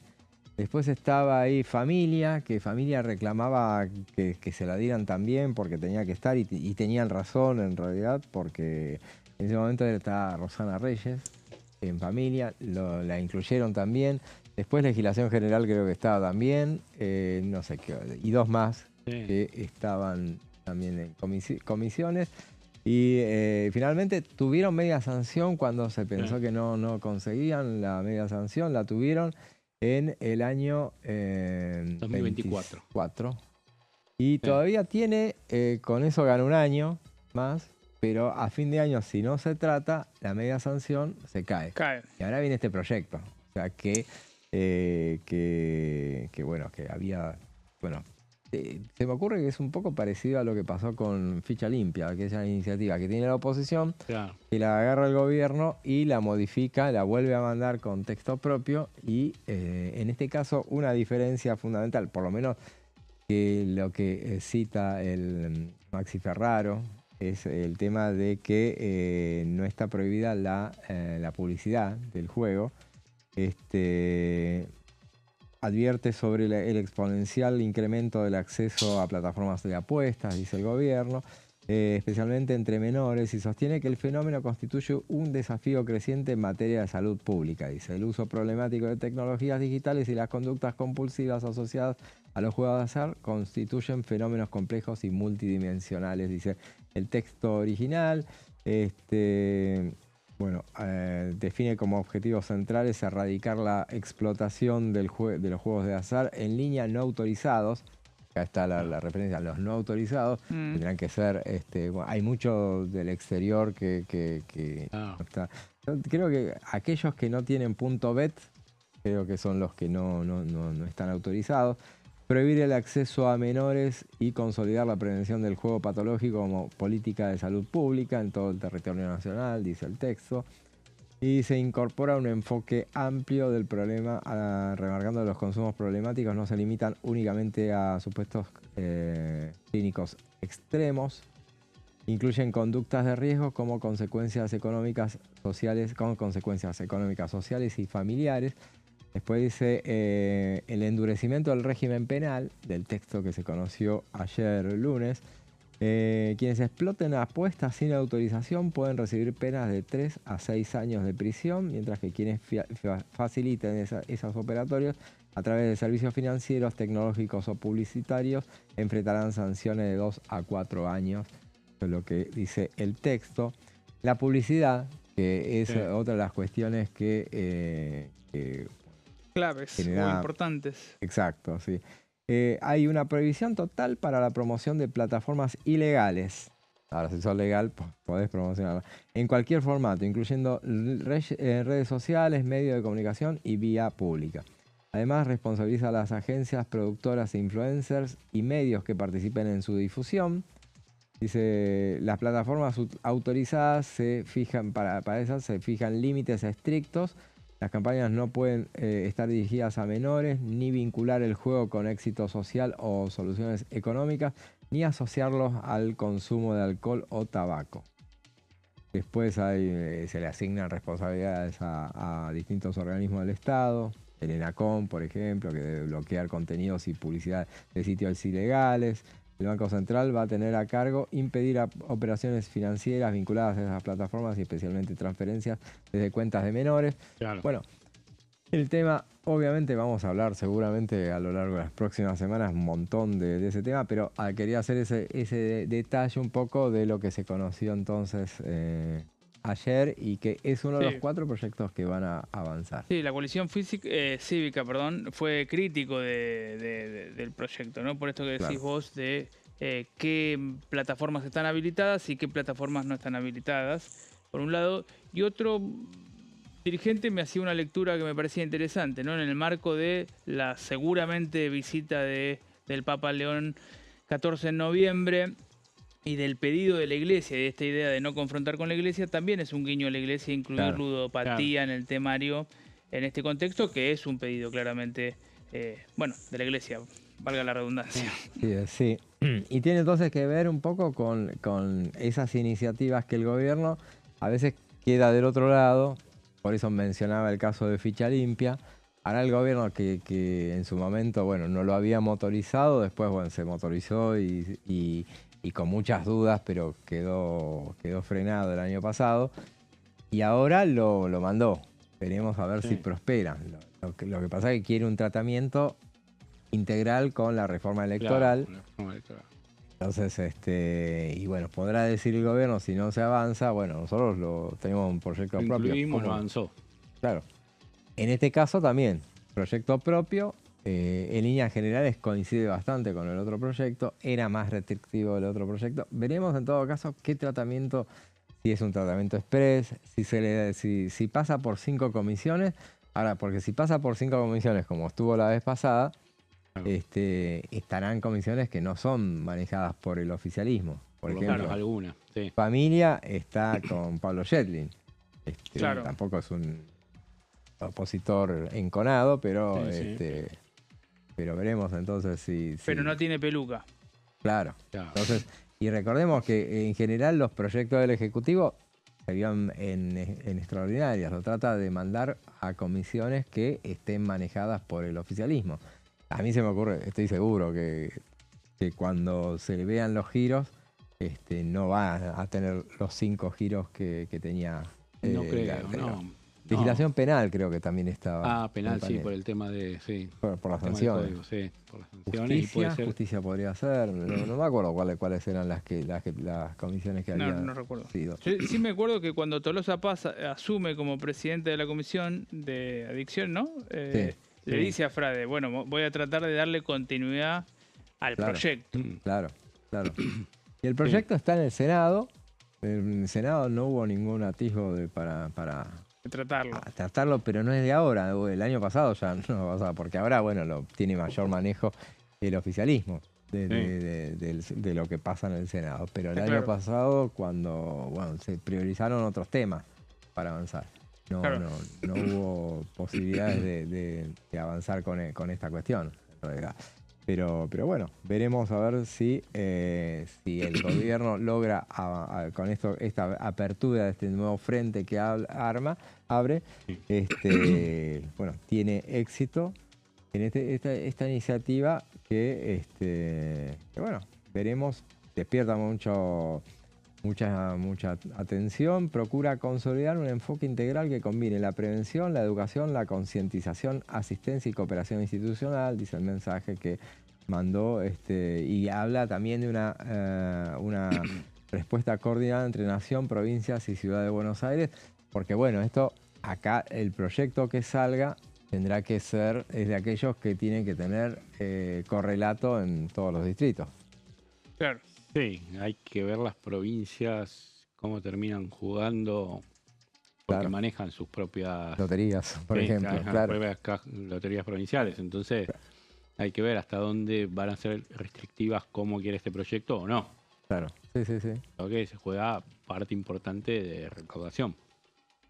Después estaba ahí Familia, que Familia reclamaba que se la dieran también porque tenía que estar y tenían razón en realidad, porque en ese momento estaba Rosana Reyes en Familia, la incluyeron también. Después Legislación General creo que estaba también, no sé qué, y dos más que estaban también en comisiones. Y finalmente tuvieron media sanción cuando se pensó que no conseguían la media sanción, la tuvieron en el año 2024. Y todavía tiene, con eso gana un año más, pero a fin de año, si no se trata, la media sanción se cae. Y ahora viene este proyecto. O sea que bueno, que había, bueno, se me ocurre que es un poco parecido a lo que pasó con Ficha Limpia, aquella iniciativa que tiene la oposición, que la agarra el gobierno y la modifica, la vuelve a mandar con texto propio y en este caso una diferencia fundamental, por lo menos que lo que cita el Maxi Ferraro, es el tema de que no está prohibida la publicidad del juego. Advierte sobre el exponencial incremento del acceso a plataformas de apuestas, dice el gobierno, especialmente entre menores, y sostiene que el fenómeno constituye un desafío creciente en materia de salud pública. Dice, el uso problemático de tecnologías digitales y las conductas compulsivas asociadas a los juegos de azar constituyen fenómenos complejos y multidimensionales, dice el texto original. Bueno, define como objetivos centrales erradicar la explotación de los juegos de azar en línea no autorizados. Acá está la referencia a los no autorizados. Tendrán que ser, bueno, hay mucho del exterior que no está. Yo creo que aquellos que no tienen .bet, creo que son los que no están autorizados. Prohibir el acceso a menores y consolidar la prevención del juego patológico como política de salud pública en todo el territorio nacional, dice el texto. Y se incorpora un enfoque amplio del problema, remarcando que los consumos problemáticos no se limitan únicamente a supuestos clínicos extremos. Incluyen conductas de riesgo como consecuencias económicas sociales y familiares. Después dice el endurecimiento del régimen penal, del texto que se conoció ayer lunes. Quienes exploten apuestas sin autorización pueden recibir penas de 3 a 6 años de prisión, mientras que quienes faciliten esos operatorios a través de servicios financieros, tecnológicos o publicitarios enfrentarán sanciones de 2 a 4 años. Eso es lo que dice el texto. La publicidad, que es otra de las cuestiones que claves muy importantes. Exacto, sí. Hay una prohibición total para la promoción de plataformas ilegales. Ahora, si sos legal, podés promocionarla. En cualquier formato, incluyendo redes sociales, medios de comunicación y vía pública. Además, responsabiliza a las agencias, productoras e influencers y medios que participen en su difusión. Dice, las plataformas autorizadas para esas se fijan límites estrictos. Las campañas no pueden estar dirigidas a menores, ni vincular el juego con éxito social o soluciones económicas, ni asociarlos al consumo de alcohol o tabaco. Después se le asignan responsabilidades a distintos organismos del Estado. El ENACOM, por ejemplo, que debe bloquear contenidos y publicidad de sitios ilegales. El Banco Central va a tener a cargo impedir operaciones financieras vinculadas a esas plataformas y especialmente transferencias desde cuentas de menores. Claro. Bueno, el tema, obviamente vamos a hablar seguramente a lo largo de las próximas semanas un montón de ese tema, pero quería hacer ese detalle un poco de lo que se conoció entonces ayer y que es uno de los 4 proyectos que van a avanzar. Sí, la coalición cívica fue crítico del proyecto, ¿no? Por esto que decís vos de qué plataformas están habilitadas y qué plataformas no están habilitadas, por un lado. Y otro dirigente me hacía una lectura que me parecía interesante, ¿no? En el marco de la seguramente visita del Papa León 14 de noviembre, y del pedido de la Iglesia, y de esta idea de no confrontar con la Iglesia, también es un guiño a la Iglesia incluir ludopatía en el temario en este contexto, que es un pedido claramente, de la Iglesia, valga la redundancia. Sí. Y tiene entonces que ver un poco con esas iniciativas que el gobierno a veces queda del otro lado, por eso mencionaba el caso de Ficha Limpia, Ahora el gobierno que en su momento, bueno, no lo había motorizado, después, bueno, se motorizó y con muchas dudas, pero quedó frenado el año pasado. Y ahora lo mandó. Veremos a ver si prospera. Lo que pasa es que quiere un tratamiento integral con la reforma electoral. Claro, la reforma electoral. Entonces, y bueno, podrá decir el gobierno si no se avanza, bueno, nosotros tenemos un proyecto propio. Incluimos, no avanzó. Claro. En este caso también, proyecto propio, en líneas generales coincide bastante con el otro proyecto, era más restrictivo el otro proyecto. Veremos en todo caso qué tratamiento, si es un tratamiento express, si pasa por 5 comisiones. Ahora, porque si pasa por 5 comisiones como estuvo la vez pasada, estarán comisiones que no son manejadas por el oficialismo. Por ejemplo, algunas. Sí. Familia está con Pablo Yedlin. Claro. Tampoco es un opositor enconado, pero pero veremos entonces si... Pero no tiene peluca. Claro. Entonces, y recordemos que en general los proyectos del Ejecutivo se vieron en extraordinarias. Lo trata de mandar a comisiones que estén manejadas por el oficialismo. A mí se me ocurre, estoy seguro que cuando se le vean los giros, no va a tener los 5 giros que tenía. No creo, no. Legislación penal creo que también estaba. Penal, sí, por el tema de... Sí, por las sanciones. Código, sí, por las sanciones. Justicia podría ser. No me acuerdo cuáles eran las comisiones que había. No recuerdo. Sido. Yo sí me acuerdo que cuando Tolosa Paz asume como presidente de la Comisión de Adicción, ¿no? Le dice a Frade, bueno, voy a tratar de darle continuidad al proyecto. Claro. Y el proyecto está en el Senado. En el Senado no hubo ningún atisbo para tratarlo, pero no es de ahora. El año pasado ya no pasaba, porque ahora, bueno, tiene mayor manejo el oficialismo de lo que pasa en el Senado. Pero el año pasado, cuando se priorizaron otros temas para avanzar. No hubo posibilidades de avanzar con esta cuestión. Pero bueno, veremos a ver si el gobierno logra con esta apertura de este nuevo frente que abre, tiene éxito en esta iniciativa que veremos, despierta mucha atención, procura consolidar un enfoque integral que combine la prevención, la educación, la concientización, asistencia y cooperación institucional, dice el mensaje que mandó, y habla también de una respuesta coordinada entre Nación, provincias y Ciudad de Buenos Aires, porque bueno, esto acá, el proyecto que salga tendrá que ser, es de aquellos que tienen que tener correlato en todos los distritos. Claro. Sí, hay que ver las provincias, cómo terminan jugando, porque manejan sus propias... loterías, por ejemplo. Loterías provinciales. Entonces, hay que ver hasta dónde van a ser restrictivas cómo quiere este proyecto o no. Claro, sí. Lo que se juega parte importante de recaudación.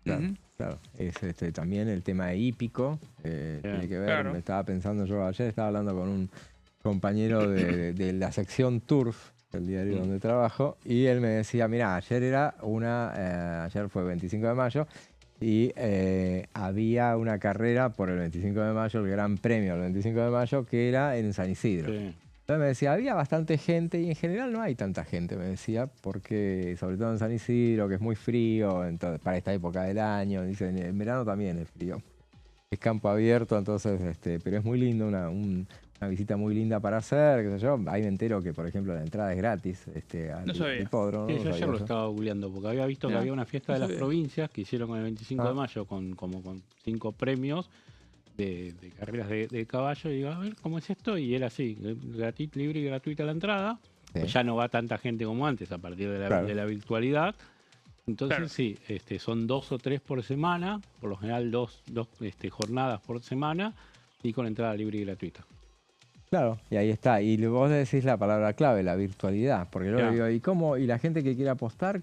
Claro. Es también el tema hípico, tiene que ver, me estaba pensando yo, ayer estaba hablando con un compañero de la sección Turf, el diario donde trabajo, y él me decía, mira, ayer fue 25 de mayo, y había una carrera por el 25 de mayo, el Gran Premio del 25 de mayo, que era en San Isidro. Sí. Entonces me decía, había bastante gente, y en general no hay tanta gente, me decía, porque sobre todo en San Isidro, que es muy frío, entonces, para esta época del año, dice, en verano también es frío. Es campo abierto, entonces, pero es muy lindo, una visita muy linda para hacer, qué sé yo. Ahí me entero que, por ejemplo, la entrada es gratis al hipódromo. Sí, yo ayer lo estaba googleando, porque había visto que había una fiesta de las provincias que hicieron con el 25 de mayo con 5 premios de carreras de caballo. Y digo, a ver, ¿cómo es esto? Y era así, libre y gratuita la entrada. Sí. Pues ya no va tanta gente como antes a partir de la virtualidad. Entonces sí, son 2 o 3 por semana, por lo general dos jornadas por semana y con entrada libre y gratuita. Claro, y ahí está. Y vos decís la palabra clave, la virtualidad. Porque yo digo, ¿y la gente que quiere apostar?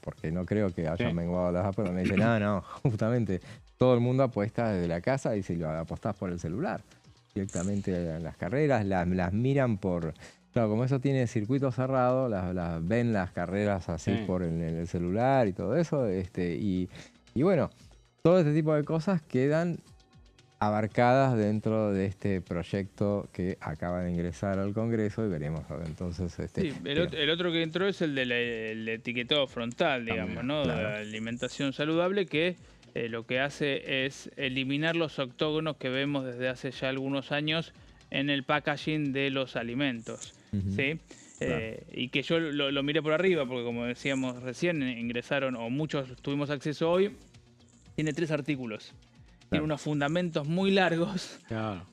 Porque no creo que hayan menguado las apuestas. Me dicen, no, justamente todo el mundo apuesta desde la casa y si lo apostás por el celular. Directamente en las carreras, las miran por... Claro, como eso tiene circuito cerrado, ven las carreras así por el celular y todo eso. Y bueno, todo este tipo de cosas quedan abarcadas dentro de este proyecto que acaba de ingresar al Congreso y veremos entonces. Sí, el otro que entró es el del etiquetado frontal, digamos, también, ¿no? claro. De la alimentación saludable, que lo que hace es eliminar los octógonos que vemos desde hace ya algunos años en el packaging de los alimentos, ¿sí? Claro. Y que yo lo miré por arriba, porque como decíamos recién, ingresaron, o muchos tuvimos acceso hoy, tiene 3 artículos. Tiene unos fundamentos muy largos, claro.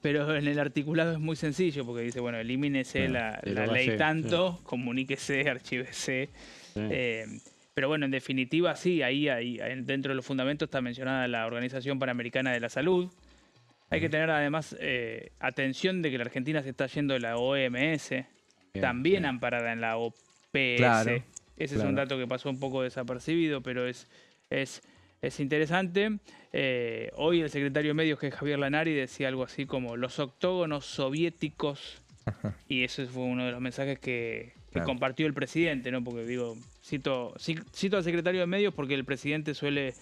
pero en el articulado es muy sencillo, porque dice, bueno, elimínese la ley tanto, comuníquese, archívese. Sí. Pero bueno, en definitiva, sí, ahí dentro de los fundamentos está mencionada la Organización Panamericana de la Salud. Hay que tener además atención de que la Argentina se está yendo de la OMS, también amparada en la OPS. Claro, ese es un dato que pasó un poco desapercibido, pero es interesante. Hoy el secretario de Medios, que es Javier Lanari, decía algo así como los octógonos soviéticos, y ese fue uno de los mensajes que compartió el presidente, ¿no? Porque digo, cito al secretario de Medios porque el presidente suele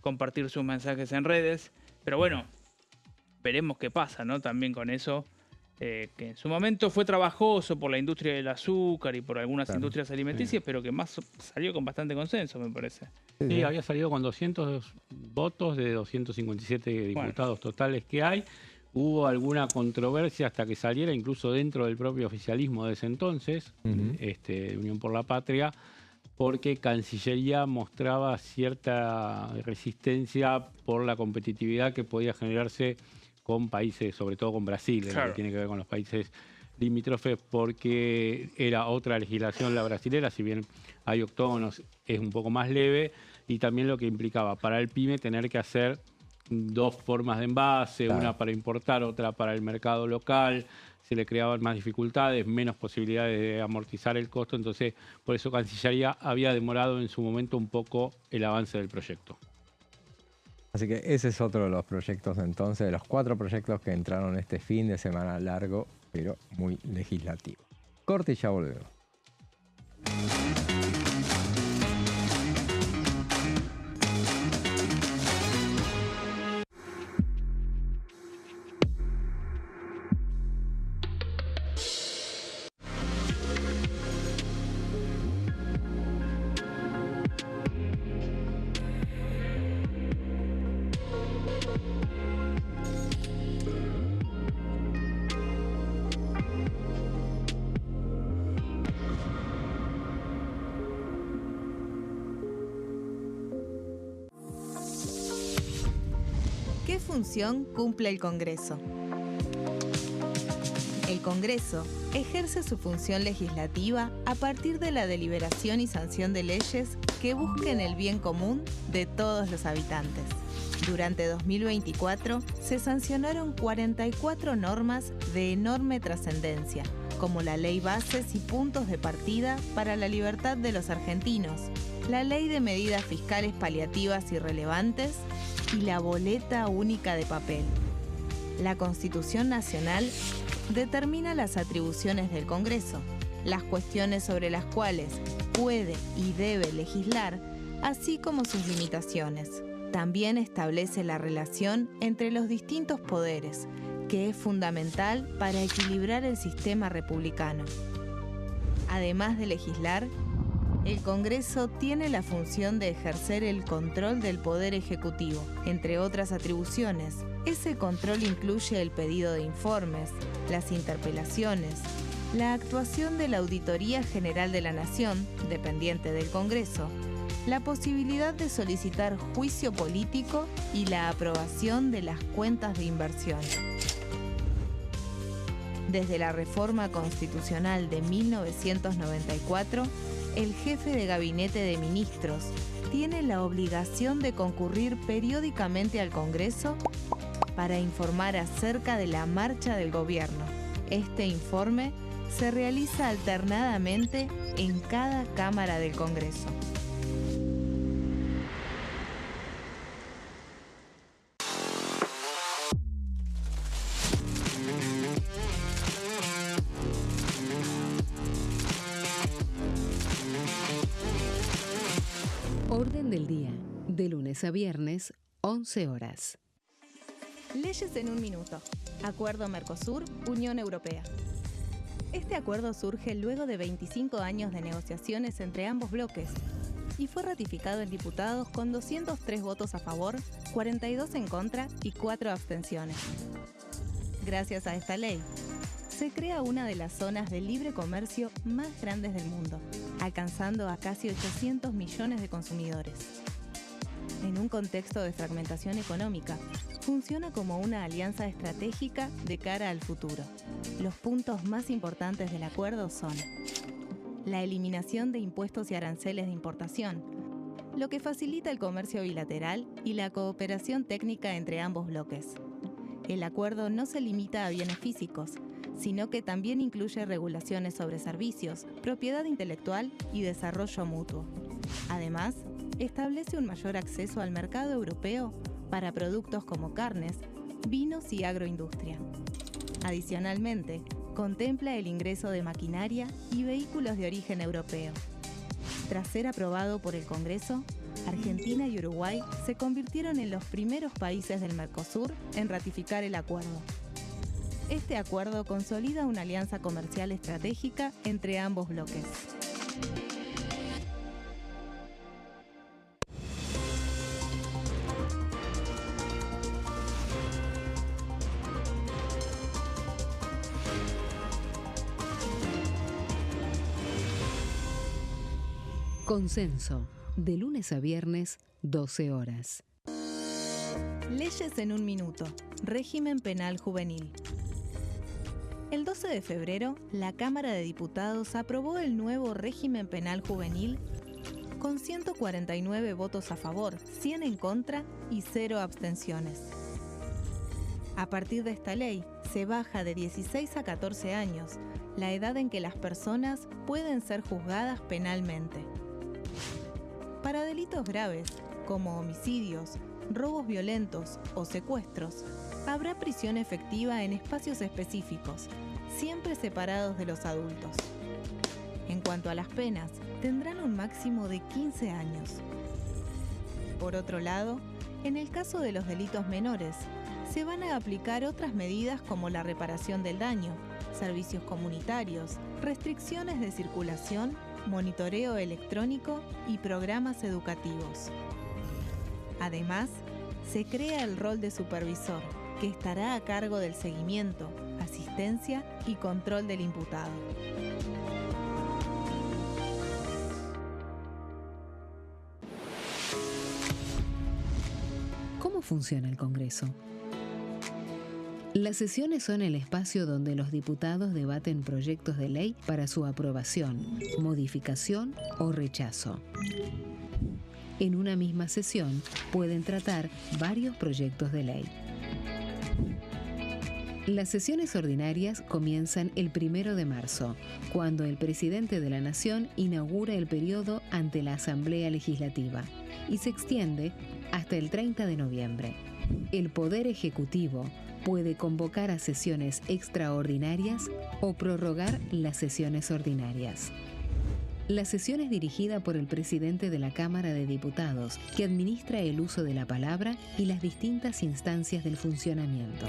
compartir sus mensajes en redes, pero bueno, veremos qué pasa, ¿no? También con eso, que en su momento fue trabajoso por la industria del azúcar y por algunas industrias alimenticias, pero que más salió con bastante consenso, me parece. Sí, había salido con 200 votos de 257 diputados totales que hay. Hubo alguna controversia hasta que saliera, incluso dentro del propio oficialismo de ese entonces, Unión por la Patria, porque Cancillería mostraba cierta resistencia por la competitividad que podía generarse con países, sobre todo con Brasil, que tiene que ver con los países limítrofes, porque era otra legislación la brasilera, si bien hay octógonos, es un poco más leve, y también lo que implicaba para el PYME tener que hacer 2 formas de envase, una para importar, otra para el mercado local. Se le creaban más dificultades, menos posibilidades de amortizar el costo, entonces por eso Cancillería había demorado en su momento un poco el avance del proyecto. Así que ese es otro de los proyectos entonces, de los 4 proyectos que entraron este fin de semana largo, pero muy legislativo. Corte y ya volvemos. ¿Qué función cumple el Congreso? El Congreso ejerce su función legislativa a partir de la deliberación y sanción de leyes que busquen el bien común de todos los habitantes. Durante 2024 se sancionaron 44 normas de enorme trascendencia, como la Ley Bases y Puntos de Partida para la Libertad de los Argentinos, la Ley de Medidas Fiscales Paliativas y Relevantes y la Boleta Única de Papel. La Constitución Nacional determina las atribuciones del Congreso, las cuestiones sobre las cuales puede y debe legislar, así como sus limitaciones. También establece la relación entre los distintos poderes, que es fundamental para equilibrar el sistema republicano. Además de legislar, el Congreso tiene la función de ejercer el control del Poder Ejecutivo. Entre otras atribuciones, ese control incluye el pedido de informes, las interpelaciones, la actuación de la Auditoría General de la Nación, dependiente del Congreso, la posibilidad de solicitar juicio político y la aprobación de las cuentas de inversión. Desde la reforma constitucional de 1994, el jefe de gabinete de ministros tiene la obligación de concurrir periódicamente al Congreso para informar acerca de la marcha del gobierno. Este informe se realiza alternadamente en cada Cámara del Congreso. Orden del día, de lunes a viernes, 11 horas. Leyes en un minuto. Acuerdo Mercosur-Unión Europea. Este acuerdo surge luego de 25 años de negociaciones entre ambos bloques y fue ratificado en diputados con 203 votos a favor, 42 en contra y 4 abstenciones. Gracias a esta ley, se crea una de las zonas de libre comercio más grandes del mundo, alcanzando a casi 800 millones de consumidores. En un contexto de fragmentación económica, funciona como una alianza estratégica de cara al futuro. Los puntos más importantes del acuerdo son la eliminación de impuestos y aranceles de importación, lo que facilita el comercio bilateral y la cooperación técnica entre ambos bloques. El acuerdo no se limita a bienes físicos, sino que también incluye regulaciones sobre servicios, propiedad intelectual y desarrollo mutuo. Además, establece un mayor acceso al mercado europeo para productos como carnes, vinos y agroindustria. Adicionalmente, contempla el ingreso de maquinaria y vehículos de origen europeo. Tras ser aprobado por el Congreso, Argentina y Uruguay se convirtieron en los primeros países del Mercosur en ratificar el acuerdo. Este acuerdo consolida una alianza comercial estratégica entre ambos bloques. Consenso, de lunes a viernes, 12 horas. Leyes en un minuto. Régimen penal juvenil. El 12 de febrero, la Cámara de Diputados aprobó el nuevo régimen penal juvenil con 149 votos a favor, 100 en contra y 0 abstenciones. A partir de esta ley, se baja de 16 a 14 años la edad en que las personas pueden ser juzgadas penalmente. Para delitos graves, como homicidios, robos violentos o secuestros, habrá prisión efectiva en espacios específicos, siempre separados de los adultos. En cuanto a las penas, tendrán un máximo de 15 años. Por otro lado, en el caso de los delitos menores, se van a aplicar otras medidas como la reparación del daño, servicios comunitarios, restricciones de circulación, monitoreo electrónico y programas educativos. Además, se crea el rol de supervisor, que estará a cargo del seguimiento, asistencia y control del imputado. ¿Cómo funciona el Congreso? Las sesiones son el espacio donde los diputados debaten proyectos de ley para su aprobación, modificación o rechazo. En una misma sesión pueden tratar varios proyectos de ley. Las sesiones ordinarias comienzan el 1 de marzo, cuando el presidente de la Nación inaugura el periodo ante la Asamblea Legislativa y se extiende hasta el 30 de noviembre. El Poder Ejecutivo puede convocar a sesiones extraordinarias o prorrogar las sesiones ordinarias. La sesión es dirigida por el presidente de la Cámara de Diputados, que administra el uso de la palabra y las distintas instancias del funcionamiento.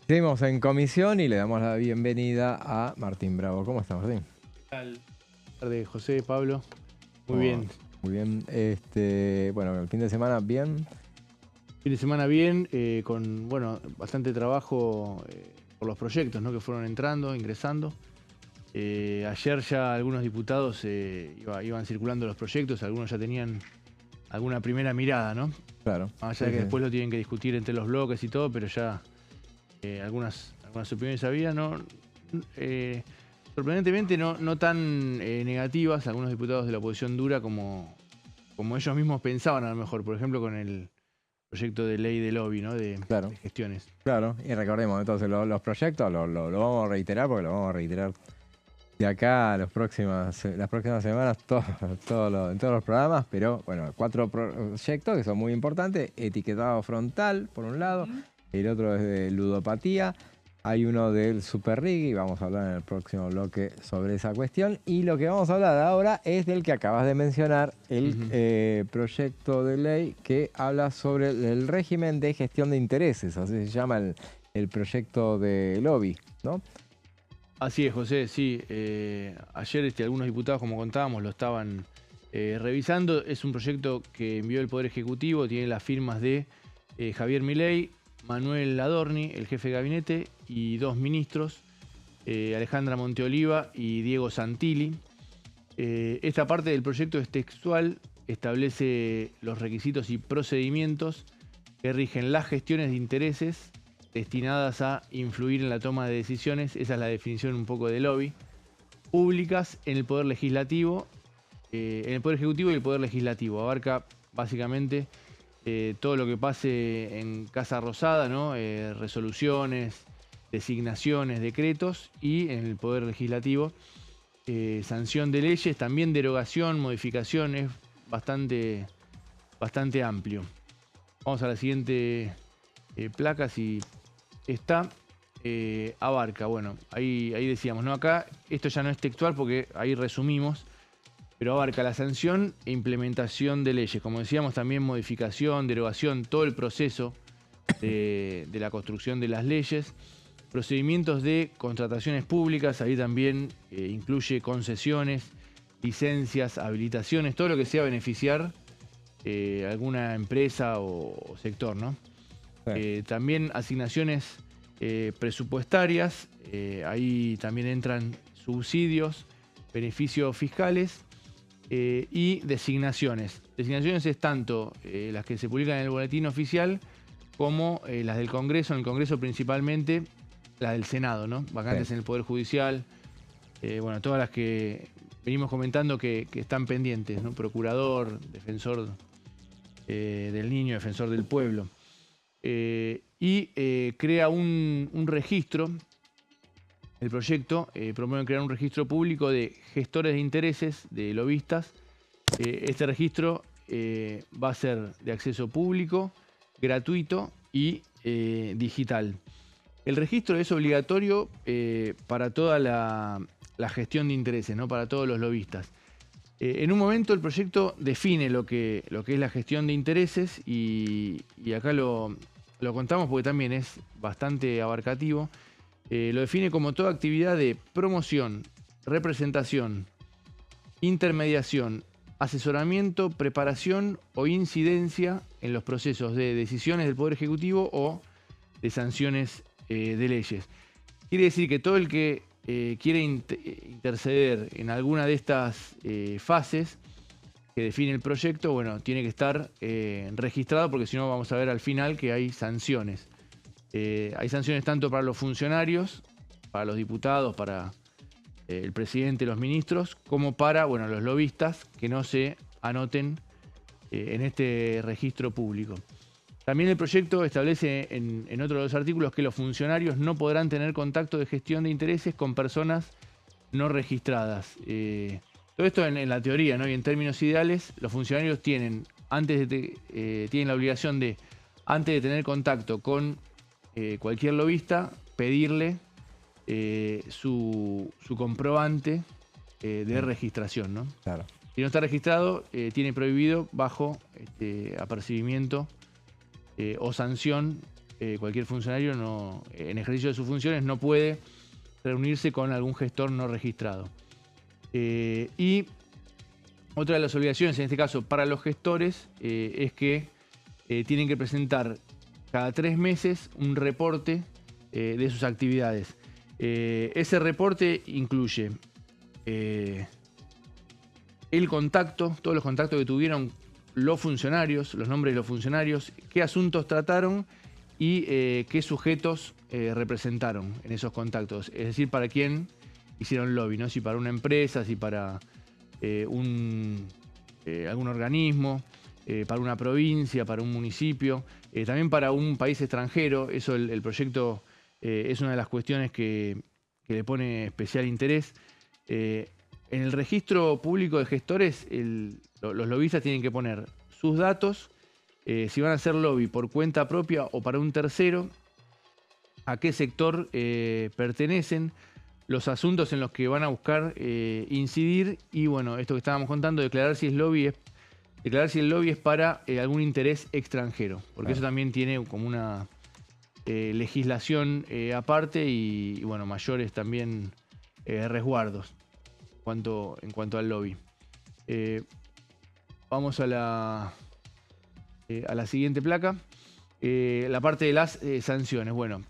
Seguimos en comisión y le damos la bienvenida a Martín Bravo. ¿Cómo está, Martín? Buenas tardes, José, Pablo. Muy bien. Muy bien. Bueno, el fin de semana, bien. Fin de semana bien, con bastante trabajo por los proyectos, ¿no?, que fueron entrando, ingresando. Ayer ya algunos diputados iban circulando los proyectos, algunos ya tenían alguna primera mirada, ¿no? Claro. Más allá de que después lo tienen que discutir entre los bloques y todo, pero ya algunas opiniones había, ¿no? Sorprendentemente no tan negativas, algunos diputados de la oposición dura como ellos mismos pensaban a lo mejor, por ejemplo con el proyecto de ley de lobby, ¿no? De gestiones. Claro, y recordemos entonces los proyectos, lo vamos a reiterar porque lo vamos a reiterar de acá a las próximas semanas en todos los programas, pero bueno, 4 proyectos que son muy importantes: etiquetado frontal, por un lado, el otro es de ludopatía, hay uno del Super Rig y vamos a hablar en el próximo bloque sobre esa cuestión. Y lo que vamos a hablar ahora es del que acabas de mencionar, el proyecto de ley que habla sobre el régimen de gestión de intereses, así se llama el proyecto de lobby, ¿no? Así es, José, sí. Ayer algunos diputados, como contábamos, lo estaban revisando. Es un proyecto que envió el Poder Ejecutivo, tiene las firmas de Javier Milei, Manuel Adorni, el jefe de gabinete, y 2 ministros, Alejandra Monteoliva y Diego Santilli. Esta parte del proyecto es textual, establece los requisitos y procedimientos que rigen las gestiones de intereses destinadas a influir en la toma de decisiones, esa es la definición un poco de lobby, públicas en el Poder Legislativo, en el Poder Ejecutivo y el Poder Legislativo. Abarca básicamente todo lo que pase en Casa Rosada, ¿no? Resoluciones, designaciones, decretos, y en el Poder Legislativo, sanción de leyes, también derogación, modificación, es bastante amplio. Vamos a la siguiente placa, si está. Abarca, bueno, ahí decíamos, ¿no? Acá esto ya no es textual porque ahí resumimos, pero abarca la sanción e implementación de leyes. Como decíamos, también modificación, derogación, todo el proceso de la construcción de las leyes. Procedimientos de contrataciones públicas, ahí también incluye concesiones, licencias, habilitaciones, todo lo que sea beneficiar alguna empresa o sector, ¿no? Sí. También asignaciones presupuestarias, ahí también entran subsidios, beneficios fiscales y designaciones. Designaciones es tanto las que se publican en el boletín oficial como las del Congreso, en el Congreso principalmente las del Senado, ¿no? Vacantes en el Poder Judicial, bueno, todas las que venimos comentando que están pendientes, ¿no? Procurador, defensor del niño, defensor del pueblo. Crea un registro, el proyecto promueve crear un registro público de gestores de intereses, de lobistas. Este registro va a ser de acceso público, gratuito y digital. El registro es obligatorio para toda la gestión de intereses, ¿no? Para todos los lobistas. En un momento el proyecto define lo que es la gestión de intereses y acá lo contamos porque también es bastante abarcativo. Lo define como toda actividad de promoción, representación, intermediación, asesoramiento, preparación o incidencia en los procesos de decisiones del Poder Ejecutivo o de sanciones de leyes. Quiere decir que todo el que quiere interceder en alguna de estas fases que define el proyecto, bueno, tiene que estar registrado, porque si no vamos a ver al final que hay sanciones. Hay sanciones tanto para los funcionarios, para los diputados, para el presidente, los ministros, como para, bueno, los lobistas que no se anoten en este registro público. También el proyecto establece en otro de los artículos que los funcionarios no podrán tener contacto de gestión de intereses con personas no registradas. Todo esto en la teoría, ¿no? Y en términos ideales, los funcionarios tienen la obligación de, antes de tener contacto con cualquier lobista, pedirle su comprobante de registración, ¿no? Claro. Si no está registrado, tiene prohibido bajo apercibimiento o sanción cualquier funcionario en ejercicio de sus funciones no puede reunirse con algún gestor no registrado. Y otra de las obligaciones, en este caso para los gestores, es que tienen que presentar cada 3 meses un reporte de sus actividades. Ese reporte incluye el contacto, todos los contactos que tuvieron los funcionarios, los nombres de los funcionarios, qué asuntos trataron y qué sujetos representaron en esos contactos. Es decir, para quién hicieron lobby, ¿no? Si para una empresa, si para algún organismo, para una provincia, para un municipio, también para un país extranjero. Eso el proyecto es una de las cuestiones que le pone especial interés. En el registro público de gestores, los lobistas tienen que poner sus datos, si van a hacer lobby por cuenta propia o para un tercero, a qué sector pertenecen, los asuntos en los que van a buscar incidir y, bueno, esto que estábamos contando, declarar si el lobby es para algún interés extranjero, porque eso también tiene como una legislación aparte y, bueno, mayores también resguardos en cuanto al lobby. Vamos a la siguiente placa. La parte de las sanciones. Bueno,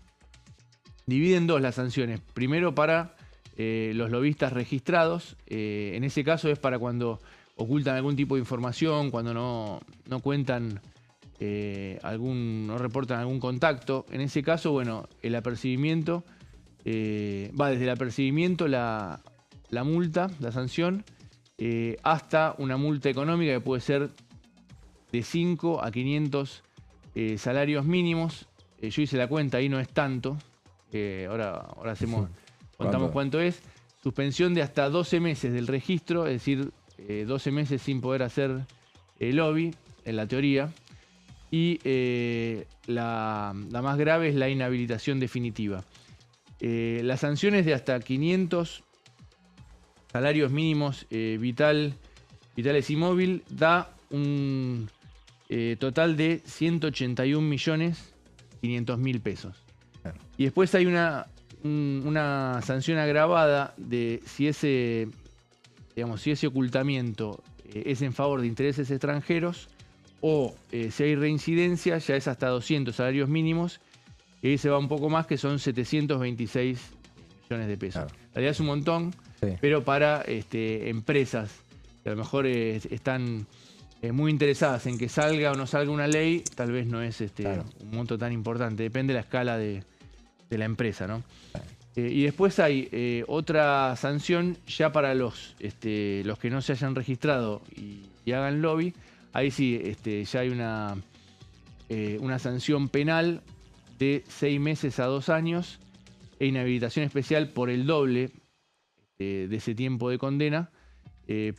divide en dos las sanciones. Primero para los lobistas registrados. En ese caso es para cuando ocultan algún tipo de información, cuando no cuentan no reportan algún contacto. En ese caso, bueno, el apercibimiento va desde el apercibimiento, la multa, la sanción, hasta una multa económica que puede ser de 5 a 500 salarios mínimos. Yo hice la cuenta, ahí no es tanto. Ahora contamos cuánto es. Suspensión de hasta 12 meses del registro, es decir, 12 meses sin poder hacer lobby, en la teoría. Y la más grave es la inhabilitación definitiva. Las sanciones de hasta 500 salarios mínimos vitales y móvil da un total de 181.500.000 pesos. Y después hay una sanción agravada de si ese ocultamiento es en favor de intereses extranjeros o si hay reincidencia, ya es hasta 200 salarios mínimos, y ahí se va un poco más, que son 726 millones de pesos. En realidad es un montón, sí, pero para empresas que a lo mejor están muy interesadas en que salga o no salga una ley, tal vez no es un monto tan importante, depende de la escala de la empresa, ¿no? Y después hay otra sanción ya para los que no se hayan registrado y hagan lobby. Ahí sí ya hay una sanción penal de 6 meses a 2 años e inhabilitación especial por el doble de ese tiempo de condena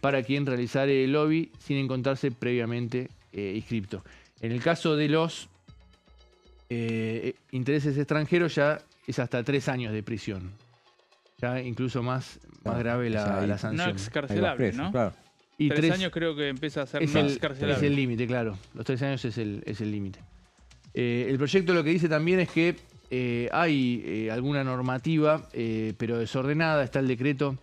para quien realizare el lobby sin encontrarse previamente inscripto. En el caso de los intereses extranjeros ya es hasta 3 años de prisión. Ya incluso más grave la sanción. No excarcelable, ¿no? Claro. Y 3 años creo que empieza a ser no excarcelable. Es el límite, claro. Los 3 años es el límite. El proyecto lo que dice también es que hay alguna normativa, pero desordenada. Está el decreto,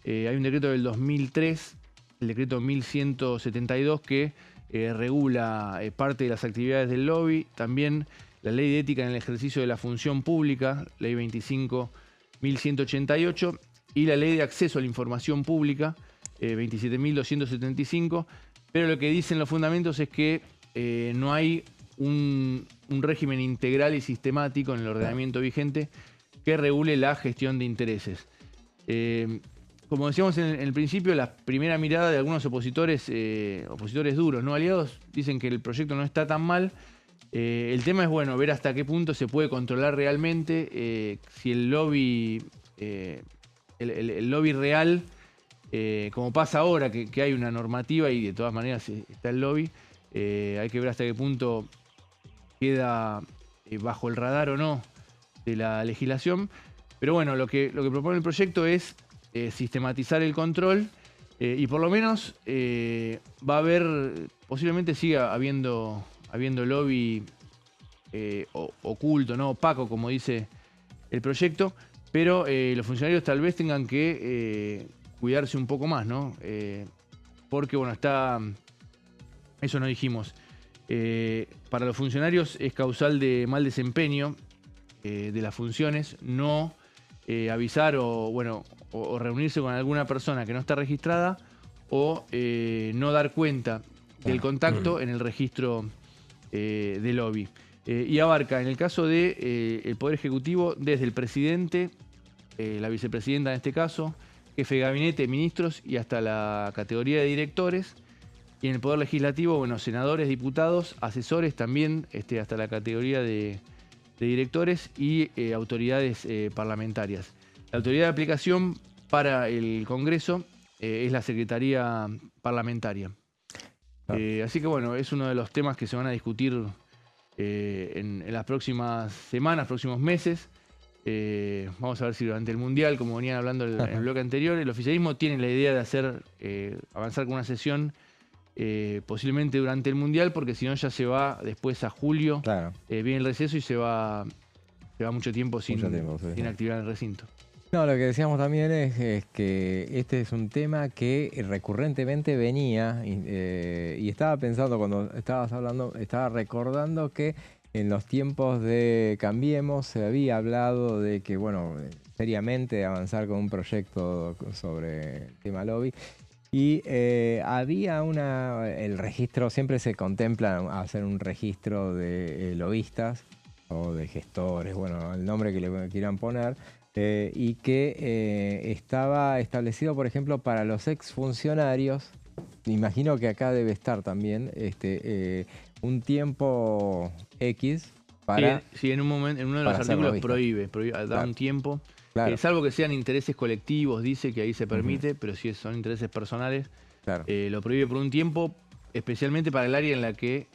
hay un decreto del 2003, el decreto 1172, que regula parte de las actividades del lobby. También la ley de ética en el ejercicio de la función pública, ley 25.188, y la ley de acceso a la información pública, 27.275. Pero lo que dicen los fundamentos es que no hay un régimen integral y sistemático en el ordenamiento vigente que regule la gestión de intereses. Como decíamos en el principio, la primera mirada de algunos opositores duros, no aliados, dicen que el proyecto no está tan mal. El tema es, bueno, ver hasta qué punto se puede controlar realmente, si el lobby, el lobby real, como pasa ahora, que hay una normativa y de todas maneras está el lobby, hay que ver hasta qué punto queda bajo el radar o no de la legislación. Pero bueno, lo que propone el proyecto es sistematizar el control y por lo menos va a haber, posiblemente siga habiendo lobby oculto, no opaco, como dice el proyecto, pero los funcionarios tal vez tengan que cuidarse un poco más, ¿no? Porque, bueno, eso no dijimos. Para los funcionarios es causal de mal desempeño de las funciones no avisar o reunirse con alguna persona que no está registrada o no dar cuenta del contacto en el registro de lobby. Y abarca, en el caso del Poder Ejecutivo, desde el presidente, la vicepresidenta en este caso, jefe de gabinete, ministros y hasta la categoría de directores. Y en el Poder Legislativo, bueno, senadores, diputados, asesores también, hasta la categoría de directores y autoridades parlamentarias. La autoridad de aplicación para el Congreso es la Secretaría Parlamentaria. Así que bueno, es uno de los temas que se van a discutir en las próximas semanas, próximos meses. Vamos a ver si durante el Mundial, como venían hablando en el bloque anterior, el oficialismo tiene la idea de avanzar con una sesión posiblemente durante el Mundial, porque si no ya se va después a julio, viene el receso y se va mucho tiempo sin actividad en el recinto. No, lo que decíamos también es que este es un tema que recurrentemente venía y estaba pensando cuando estabas hablando, estaba recordando que en los tiempos de Cambiemos se había hablado de que, bueno, seriamente avanzar con un proyecto sobre el tema lobby. Y había el registro, siempre se contempla hacer un registro de lobistas o de gestores, bueno, el nombre que le quieran poner, y que estaba establecido, por ejemplo, para los exfuncionarios. Imagino que acá debe estar también un tiempo X para... Sí, en uno de los artículos prohíbe, da un tiempo. Claro. Salvo que sean intereses colectivos, dice que ahí se permite, pero si son intereses personales, lo prohíbe por un tiempo, especialmente para el área en la que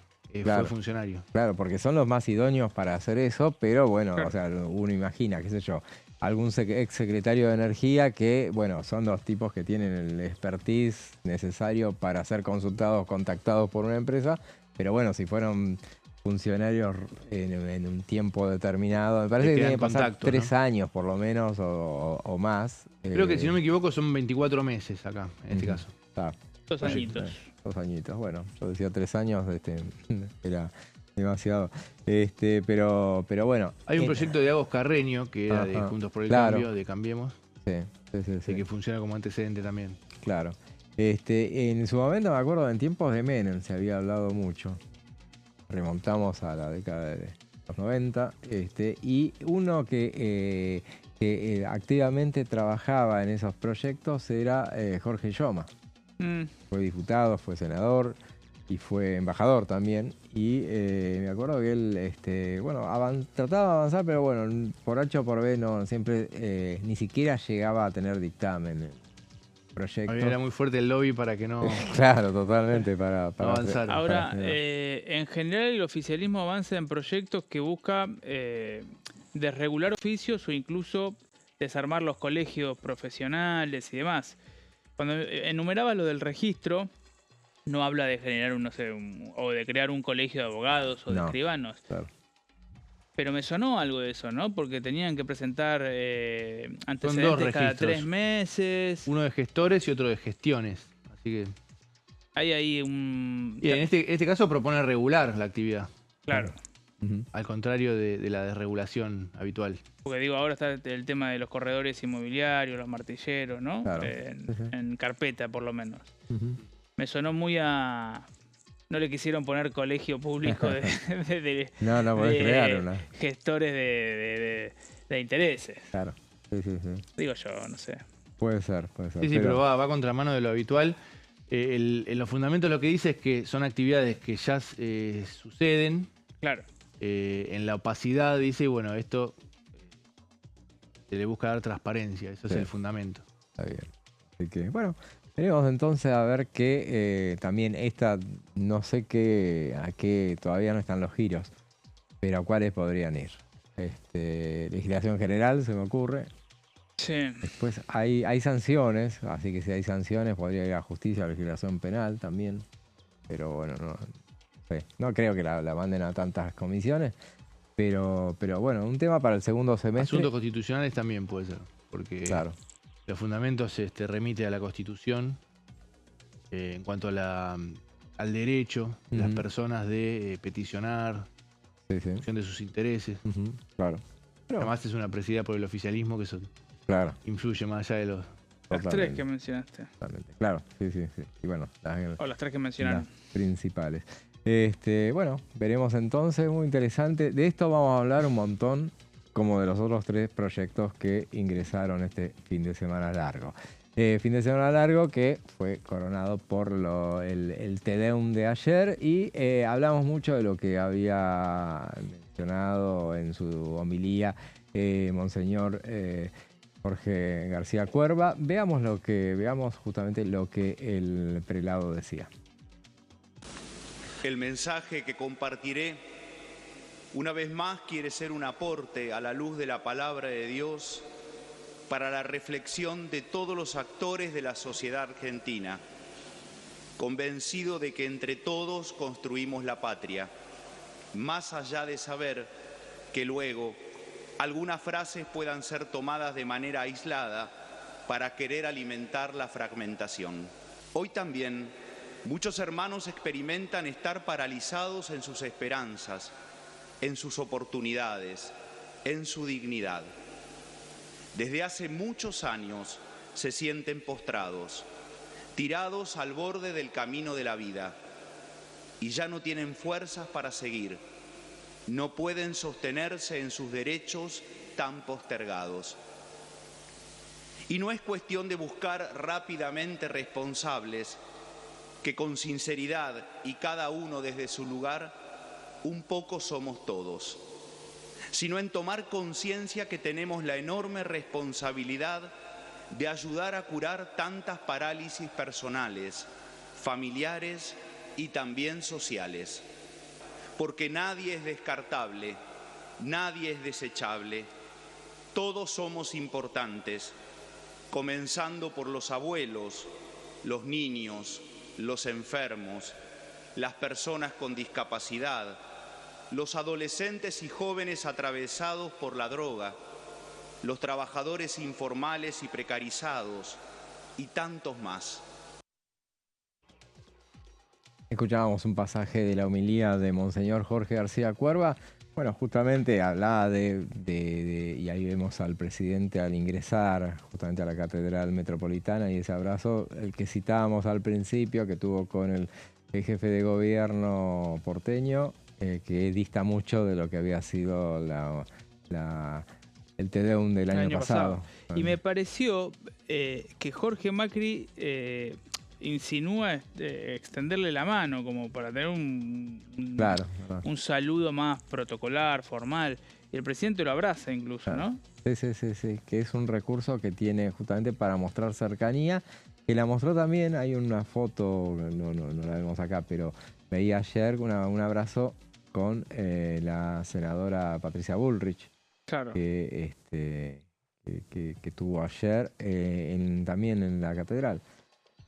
fue funcionario. Claro, porque son los más idóneos para hacer eso, pero bueno, o sea, uno imagina, qué sé yo, algún ex secretario de Energía que, bueno, son los tipos que tienen el expertise necesario para ser consultados, contactados por una empresa, pero bueno, si fueron funcionarios en un tiempo determinado, me parece que tiene que pasar 3 años por lo menos o más. Creo que si no me equivoco son 24 meses acá, en este caso. 2 añitos. 2 añitos, bueno, yo decía 3 años, era demasiado. Pero bueno. Hay un proyecto de Agos Carreño, que era de Juntos por el Cambio, de Cambiemos, que funciona como antecedente también. Claro. En su momento, me acuerdo, en tiempos de Menem se había hablado mucho. Remontamos a la década de los 90, y uno que activamente trabajaba en esos proyectos era Jorge Yoma. Fue diputado, fue senador y fue embajador también. Y me acuerdo que él trataba de avanzar, pero bueno, por H o por B no, siempre ni siquiera llegaba a tener dictamen. Proyecto. Era muy fuerte el lobby para que no... Claro, totalmente, para avanzar. Ahora, en general el oficialismo avanza en proyectos que busca desregular oficios o incluso desarmar los colegios profesionales y demás. Cuando enumeraba lo del registro, no habla de generar o de crear un colegio de abogados o de escribanos. Claro. Pero me sonó algo de eso, ¿no? Porque tenían que presentar antecedentes cada 3 meses. Uno de gestores y otro de gestiones. Así que... Hay ahí un... Y en este caso propone regular la actividad. Claro. Al contrario de la desregulación habitual. Porque digo, ahora está el tema de los corredores inmobiliarios, los martilleros, ¿no? Claro. En carpeta, por lo menos. Me sonó muy a... No le quisieron poner colegio público de crear una. Gestores de intereses. Claro. Sí. Digo yo, no sé. Puede ser. Sí, pero va contramano de lo habitual. En los fundamentos lo que dice es que son actividades que ya suceden. Claro. En la opacidad dice, bueno, esto se le busca dar transparencia. Eso es el fundamento. Está bien. Así que, bueno... Veremos entonces a ver que también no sé a qué todavía no están los giros, pero a cuáles podrían ir. Legislación general, se me ocurre. Sí. Después hay sanciones, así que si hay sanciones podría ir a justicia, a legislación penal también. Pero bueno, no creo que la manden a tantas comisiones. Pero bueno, un tema para el segundo semestre. Asuntos constitucionales también puede ser, porque Claro. los fundamentos remite a la Constitución en cuanto a al derecho de las personas de peticionar, Sí, sí. en función de sus intereses. Claro. Además es una presidida por el oficialismo que eso Claro. influye más allá de los... Las tres Totalmente. que mencionaste. Totalmente. Claro, sí. Y bueno, O las tres que mencionaron. las principales. Bueno, veremos entonces, muy interesante. De esto vamos a hablar un montón, como de los otros 3 proyectos que ingresaron este fin de semana largo. Fin de semana largo que fue coronado por el Te Deum de ayer y hablamos mucho de lo que había mencionado en su homilía Monseñor Jorge García Cuerva. Veamos justamente lo que el prelado decía. El mensaje que compartiré, una vez más, quiere ser un aporte a la luz de la palabra de Dios para la reflexión de todos los actores de la sociedad argentina, convencido de que entre todos construimos la patria, más allá de saber que luego algunas frases puedan ser tomadas de manera aislada para querer alimentar la fragmentación. Hoy también muchos hermanos experimentan estar paralizados en sus esperanzas, en sus oportunidades, en su dignidad. Desde hace muchos años se sienten postrados, tirados al borde del camino de la vida, y ya no tienen fuerzas para seguir. No pueden sostenerse en sus derechos tan postergados. Y no es cuestión de buscar rápidamente responsables, que con sinceridad y cada uno desde su lugar, un poco somos todos, sino en tomar conciencia que tenemos la enorme responsabilidad de ayudar a curar tantas parálisis personales, familiares y también sociales. Porque nadie es descartable, nadie es desechable, todos somos importantes, comenzando por los abuelos, los niños, los enfermos, las personas con discapacidad, los adolescentes y jóvenes atravesados por la droga, los trabajadores informales y precarizados, y tantos más. Escuchábamos un pasaje de la homilía de Monseñor Jorge García Cuerva. Bueno, justamente hablaba y ahí vemos al presidente al ingresar justamente a la Catedral Metropolitana y ese abrazo, el que citábamos al principio, que tuvo con el jefe de gobierno porteño, que dista mucho de lo que había sido el Te Deum del año pasado. Y me pareció que Jorge Macri insinúa extenderle la mano como para tener un saludo más protocolar, formal. Y el presidente lo abraza incluso, Claro. ¿no? Sí, que es un recurso que tiene justamente para mostrar cercanía, que la mostró también, hay una foto, no la vemos acá, pero veía ayer un abrazo con la senadora Patricia Bullrich, Claro. que tuvo ayer también en la catedral.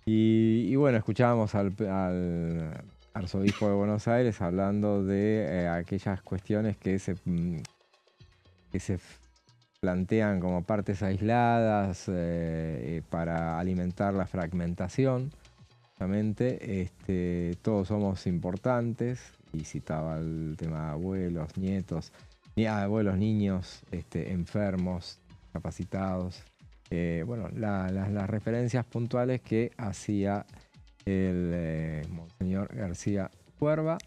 Y bueno, escuchábamos al arzobispo de Buenos Aires hablando de aquellas cuestiones que se plantean como partes aisladas para alimentar la fragmentación. Justamente, todos somos importantes, y citaba el tema de abuelos, nietos, abuelos, niños, enfermos, capacitados. Las referencias puntuales que hacía el Monseñor García Cuerva,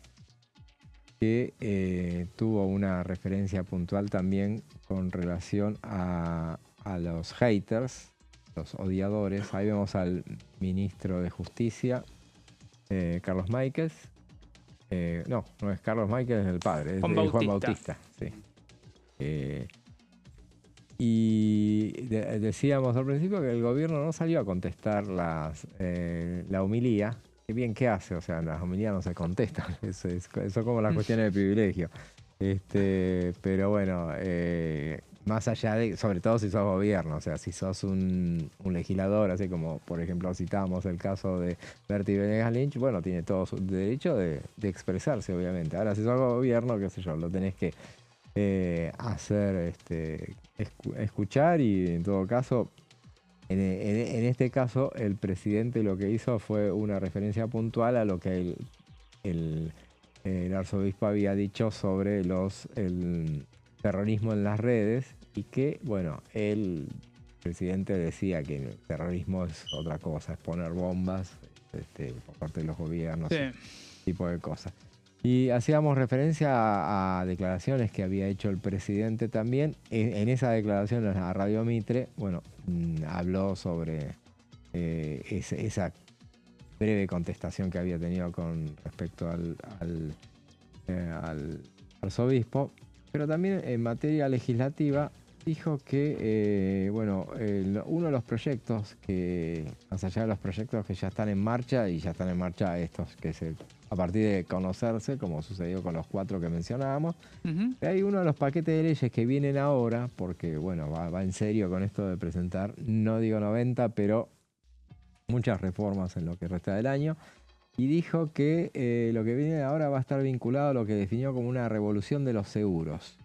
que tuvo una referencia puntual también con relación a los haters, los odiadores. Ahí vemos al ministro de Justicia, Carlos Máquez. No es Carlos Máquez, es el padre, es Juan Bautista. Sí. Y decíamos al principio que el gobierno no salió a contestar la homilía. Qué bien que hace, o sea, las homilías no se contestan, eso como las cuestiones de privilegio. Pero bueno, más allá de, sobre todo si sos gobierno, o sea, si sos un legislador, así como por ejemplo citábamos el caso de Berti Venegas Lynch, bueno, tiene todo su derecho de expresarse, obviamente. Ahora, si sos gobierno, qué sé yo, lo tenés que hacer escuchar, y en todo caso, en este caso, el presidente lo que hizo fue una referencia puntual a lo que el arzobispo había dicho sobre el terrorismo en las redes, y que, bueno, el presidente decía que el terrorismo es otra cosa, es poner bombas por parte de los gobiernos, ese tipo de cosas. Y hacíamos referencia a declaraciones que había hecho el presidente también. En esa declaración a Radio Mitre, bueno, habló sobre esa breve contestación que había tenido con respecto al arzobispo, pero también en materia legislativa dijo que uno de los proyectos más allá de los proyectos que ya están en marcha, y ya están en marcha estos que a partir de conocerse, como sucedió con los 4 que mencionábamos, hay uno de los paquetes de leyes que vienen ahora, porque bueno, va en serio con esto de presentar, no digo 90, pero muchas reformas en lo que resta del año, y dijo que lo que viene ahora va a estar vinculado a lo que definió como una revolución de los seguros.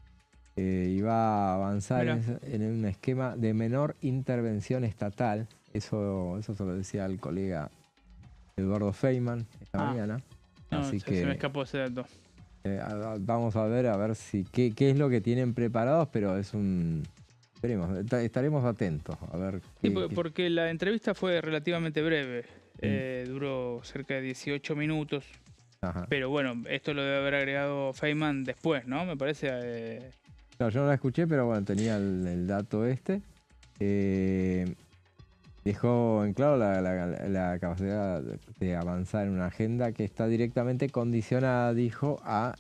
Y va a avanzar en un esquema de menor intervención estatal. Eso se lo decía el colega Eduardo Feynman esta mañana. No, así que se me escapó ese dato. Vamos a ver si qué es lo que tienen preparados, pero estaremos atentos a ver. Porque la entrevista fue relativamente breve. Duró cerca de 18 minutos. Ajá. Pero bueno, esto lo debe haber agregado Feynman después, ¿no? Me parece. No, yo no la escuché, pero bueno, tenía el dato dejó en claro la capacidad de avanzar en una agenda que está directamente condicionada, dijo, a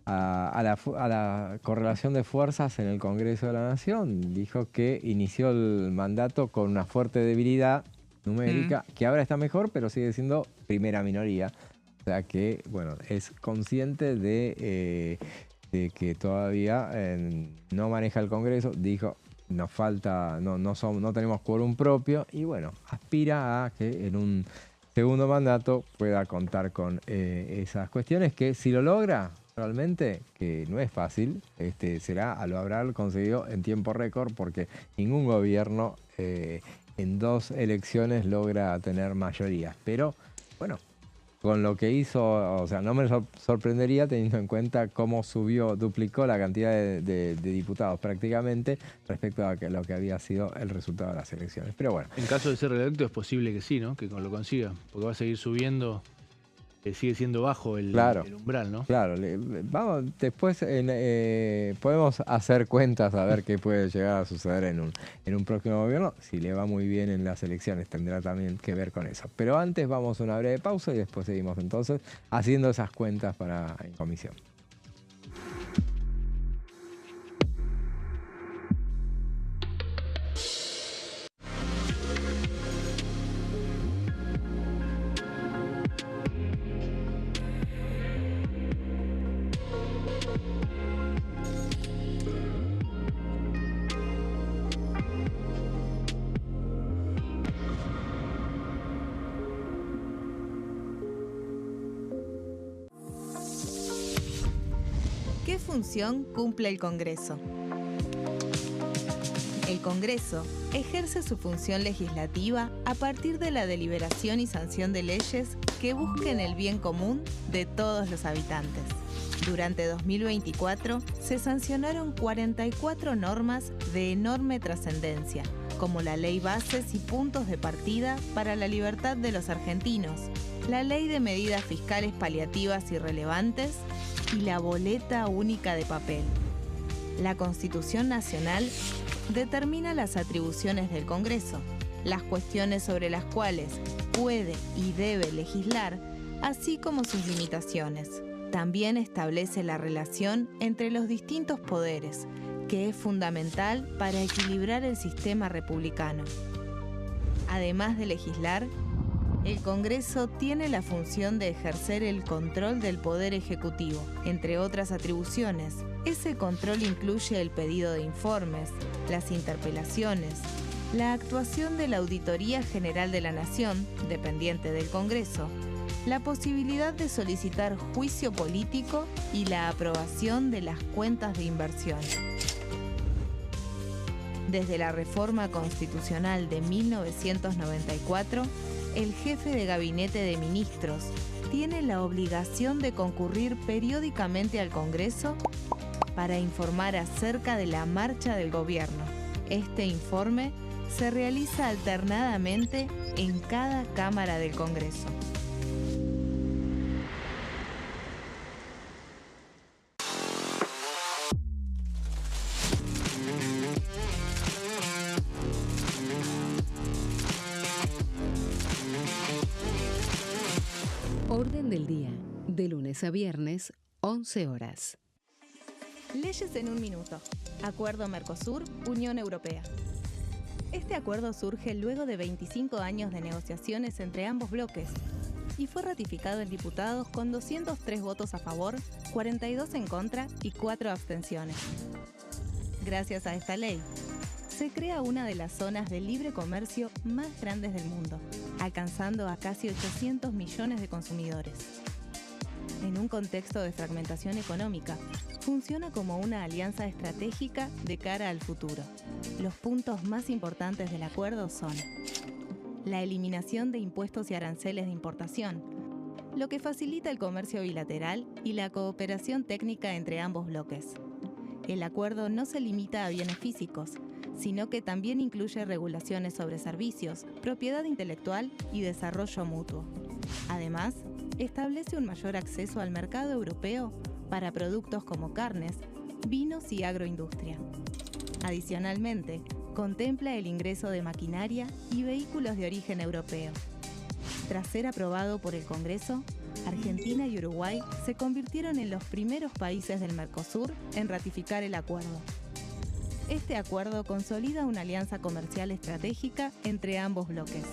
la correlación de fuerzas en el Congreso de la Nación. Dijo que inició el mandato con una fuerte debilidad numérica, que ahora está mejor, pero sigue siendo primera minoría. O sea que, bueno, es consciente de que todavía no maneja el Congreso. Dijo, nos falta, no tenemos quórum propio, y bueno, aspira a que en un segundo mandato pueda contar con esas cuestiones, que si lo logra, realmente, que no es fácil, lo habrá conseguido en tiempo récord, porque ningún gobierno en 2 elecciones logra tener mayorías. Pero, bueno, con lo que hizo, o sea, no me sorprendería teniendo en cuenta cómo duplicó la cantidad de diputados prácticamente respecto a lo que había sido el resultado de las elecciones. Pero bueno. En caso de ser reelecto es posible que sí, ¿no? Que lo consiga, porque va a seguir subiendo, sigue siendo bajo el umbral, ¿no? Claro, vamos, después podemos hacer cuentas a ver qué puede llegar a suceder en un próximo gobierno. Si le va muy bien en las elecciones, tendrá también que ver con eso. Pero antes vamos a una breve pausa y después seguimos entonces haciendo esas cuentas en comisión. ¿Qué función cumple el Congreso? El Congreso ejerce su función legislativa a partir de la deliberación y sanción de leyes que busquen el bien común de todos los habitantes. Durante 2024 se sancionaron 44 normas de enorme trascendencia, como la Ley Bases y Puntos de Partida para la Libertad de los Argentinos, la Ley de Medidas Fiscales Paliativas y Relevantes y la Boleta Única de Papel. La Constitución Nacional determina las atribuciones del Congreso, las cuestiones sobre las cuales puede y debe legislar, así como sus limitaciones. También establece la relación entre los distintos poderes, que es fundamental para equilibrar el sistema republicano. Además de legislar, el Congreso tiene la función de ejercer el control del Poder Ejecutivo. Entre otras atribuciones, ese control incluye el pedido de informes, las interpelaciones, la actuación de la Auditoría General de la Nación, dependiente del Congreso, la posibilidad de solicitar juicio político y la aprobación de las cuentas de inversión. Desde la reforma constitucional de 1994, el jefe de gabinete de ministros tiene la obligación de concurrir periódicamente al Congreso para informar acerca de la marcha del gobierno. Este informe se realiza alternadamente en cada Cámara del Congreso. Orden del día, de lunes a viernes, 11 horas. Leyes en un minuto. Acuerdo Mercosur-Unión Europea. Este acuerdo surge luego de 25 años de negociaciones entre ambos bloques y fue ratificado en diputados con 203 votos a favor, 42 en contra y 4 abstenciones. Gracias a esta ley, se crea una de las zonas de libre comercio más grandes del mundo, alcanzando a casi 800 millones de consumidores. En un contexto de fragmentación económica, funciona como una alianza estratégica de cara al futuro. Los puntos más importantes del acuerdo son la eliminación de impuestos y aranceles de importación, lo que facilita el comercio bilateral y la cooperación técnica entre ambos bloques. El acuerdo no se limita a bienes físicos, sino que también incluye regulaciones sobre servicios, propiedad intelectual y desarrollo mutuo. Además, establece un mayor acceso al mercado europeo para productos como carnes, vinos y agroindustria. Adicionalmente, contempla el ingreso de maquinaria y vehículos de origen europeo. Tras ser aprobado por el Congreso, Argentina y Uruguay se convirtieron en los primeros países del Mercosur en ratificar el acuerdo. Este acuerdo consolida una alianza comercial estratégica entre ambos bloques.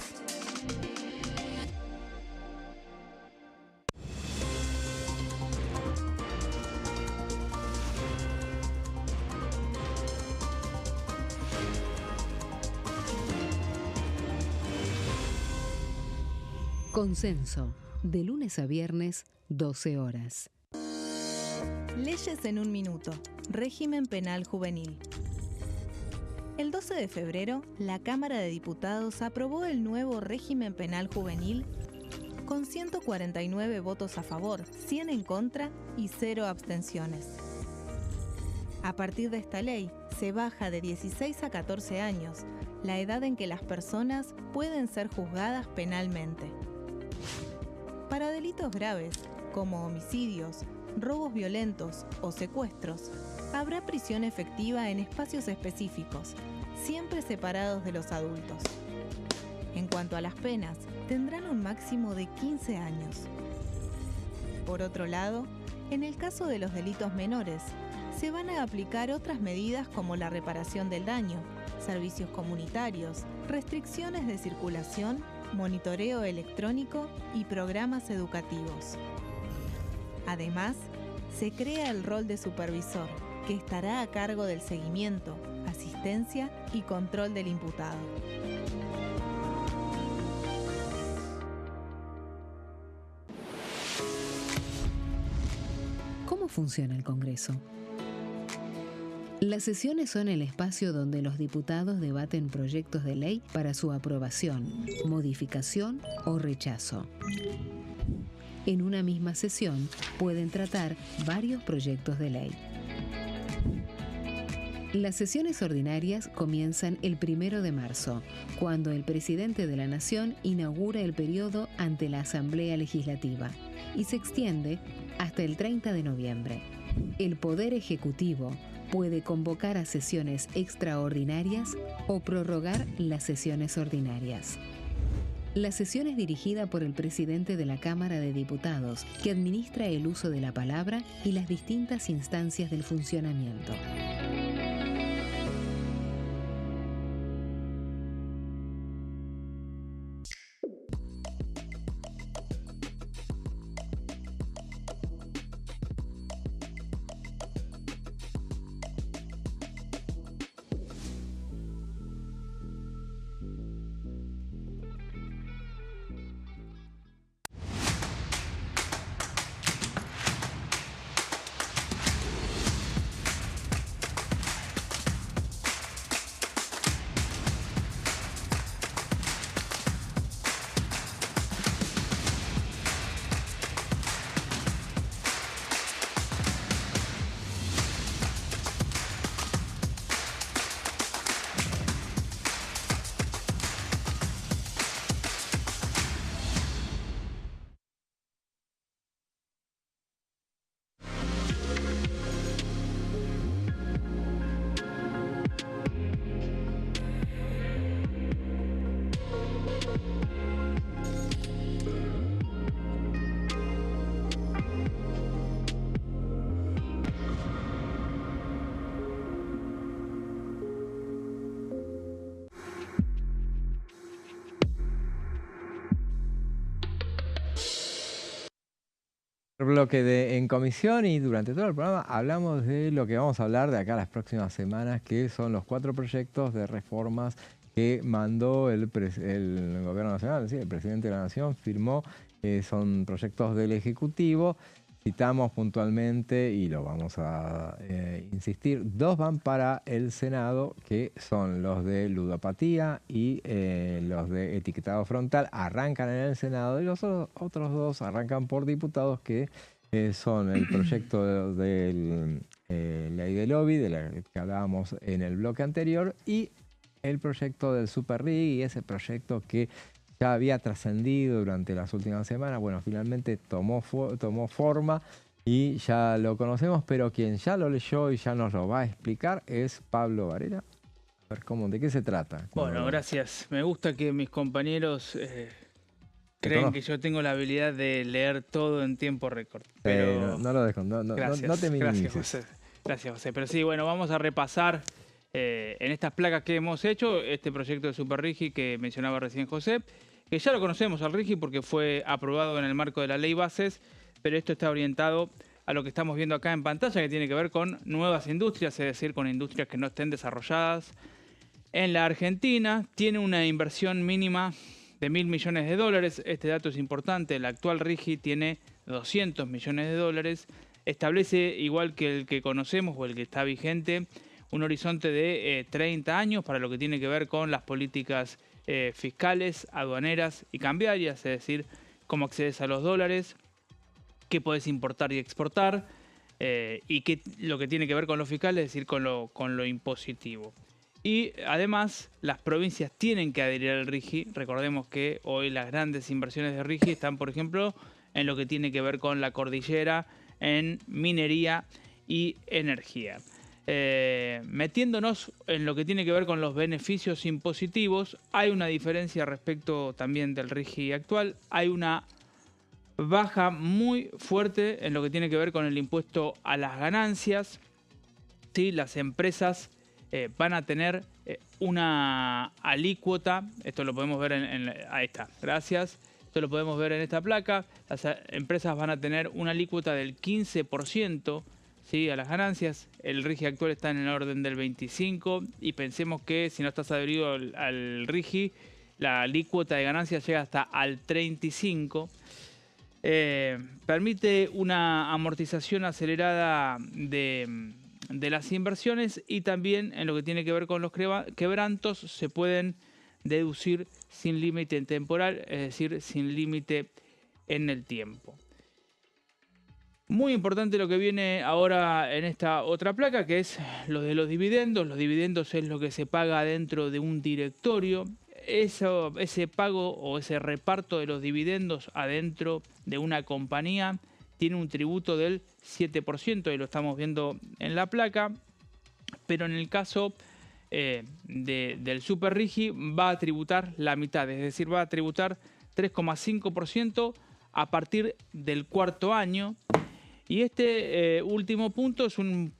Consenso, de lunes a viernes, 12 horas. Leyes en un minuto. Régimen penal juvenil. El 12 de febrero, la Cámara de Diputados aprobó el nuevo régimen penal juvenil con 149 votos a favor, 100 en contra y 0 abstenciones. A partir de esta ley, se baja de 16 a 14 años la edad en que las personas pueden ser juzgadas penalmente. Para delitos graves, como homicidios, robos violentos o secuestros, habrá prisión efectiva en espacios específicos, siempre separados de los adultos. En cuanto a las penas, tendrán un máximo de 15 años. Por otro lado, en el caso de los delitos menores, se van a aplicar otras medidas como la reparación del daño, servicios comunitarios, restricciones de circulación, monitoreo electrónico y programas educativos. Además, se crea el rol de supervisor, que estará a cargo del seguimiento, asistencia y control del imputado. ¿Cómo funciona el Congreso? Las sesiones son el espacio donde los diputados debaten proyectos de ley para su aprobación, modificación o rechazo. En una misma sesión pueden tratar varios proyectos de ley. Las sesiones ordinarias comienzan el 1 de marzo, cuando el presidente de la Nación inaugura el periodo ante la Asamblea Legislativa y se extiende hasta el 30 de noviembre. El Poder Ejecutivo puede convocar a sesiones extraordinarias o prorrogar las sesiones ordinarias. La sesión es dirigida por el presidente de la Cámara de Diputados, que administra el uso de la palabra y las distintas instancias del funcionamiento. bloque de En Comisión y durante todo el programa hablamos de lo que vamos a hablar de acá las próximas semanas, que son los 4 proyectos de reformas que mandó el Gobierno Nacional, ¿sí? El Presidente de la Nación firmó, son proyectos del Ejecutivo. Citamos puntualmente, y lo vamos a insistir, 2 van para el Senado, que son los de ludopatía y los de etiquetado frontal. Arrancan en el Senado y los otros 2 arrancan por diputados, que son el proyecto de ley de lobby, de la que hablábamos en el bloque anterior, y el proyecto del Super RIG, y ese proyecto que ya había trascendido durante las últimas semanas. Bueno, finalmente tomó forma y ya lo conocemos, pero quien ya lo leyó y ya nos lo va a explicar es Pablo Varela. A ver, ¿de qué se trata? Bueno, gracias. Me gusta que mis compañeros creen que yo tengo la habilidad de leer todo en tiempo récord. Pero no lo dejo, no te minimices. Gracias, José. Pero sí, bueno, vamos a repasar en estas placas que hemos hecho este proyecto de Super RIGI que mencionaba recién José, que ya lo conocemos al RIGI porque fue aprobado en el marco de la Ley Bases, pero esto está orientado a lo que estamos viendo acá en pantalla, que tiene que ver con nuevas industrias, es decir, con industrias que no estén desarrolladas en la Argentina. Tiene una inversión mínima de $1.000 millones. Este dato es importante. El actual RIGI tiene $200 millones. Establece, igual que el que conocemos o el que está vigente, un horizonte de 30 años para lo que tiene que ver con las políticas fiscales, aduaneras y cambiarias, es decir, cómo accedes a los dólares, qué podés importar y exportar, y lo que tiene que ver con lo fiscal, es decir, con lo impositivo. Y además, las provincias tienen que adherir al RIGI. Recordemos que hoy las grandes inversiones de RIGI están, por ejemplo, en lo que tiene que ver con la cordillera, en minería y energía. Metiéndonos en lo que tiene que ver con los beneficios impositivos, hay una diferencia respecto también del RIGI actual. Hay una baja muy fuerte en lo que tiene que ver con el impuesto a las ganancias. ¿Sí? Las empresas van a tener una alícuota, esto lo podemos ver ahí está, gracias. Esto lo podemos ver en esta placa. Las empresas van a tener una alícuota del 15%. ¿Sí? A las ganancias. El RIGI actual está en el orden del 25% y pensemos que si no estás adherido al RIGI, la alícuota de ganancias llega hasta al 35%. Permite una amortización acelerada de las inversiones, y también en lo que tiene que ver con los quebrantos se pueden deducir sin límite temporal, es decir, sin límite en el tiempo. Muy importante lo que viene ahora en esta otra placa, que es lo de los dividendos. Los dividendos es lo que se paga dentro de un directorio. Ese pago o ese reparto de los dividendos adentro de una compañía tiene un tributo del 7%, y lo estamos viendo en la placa. Pero en el caso del Super RIGI va a tributar la mitad, es decir, va a tributar 3,5% a partir del 4.º año. Y este último punto es un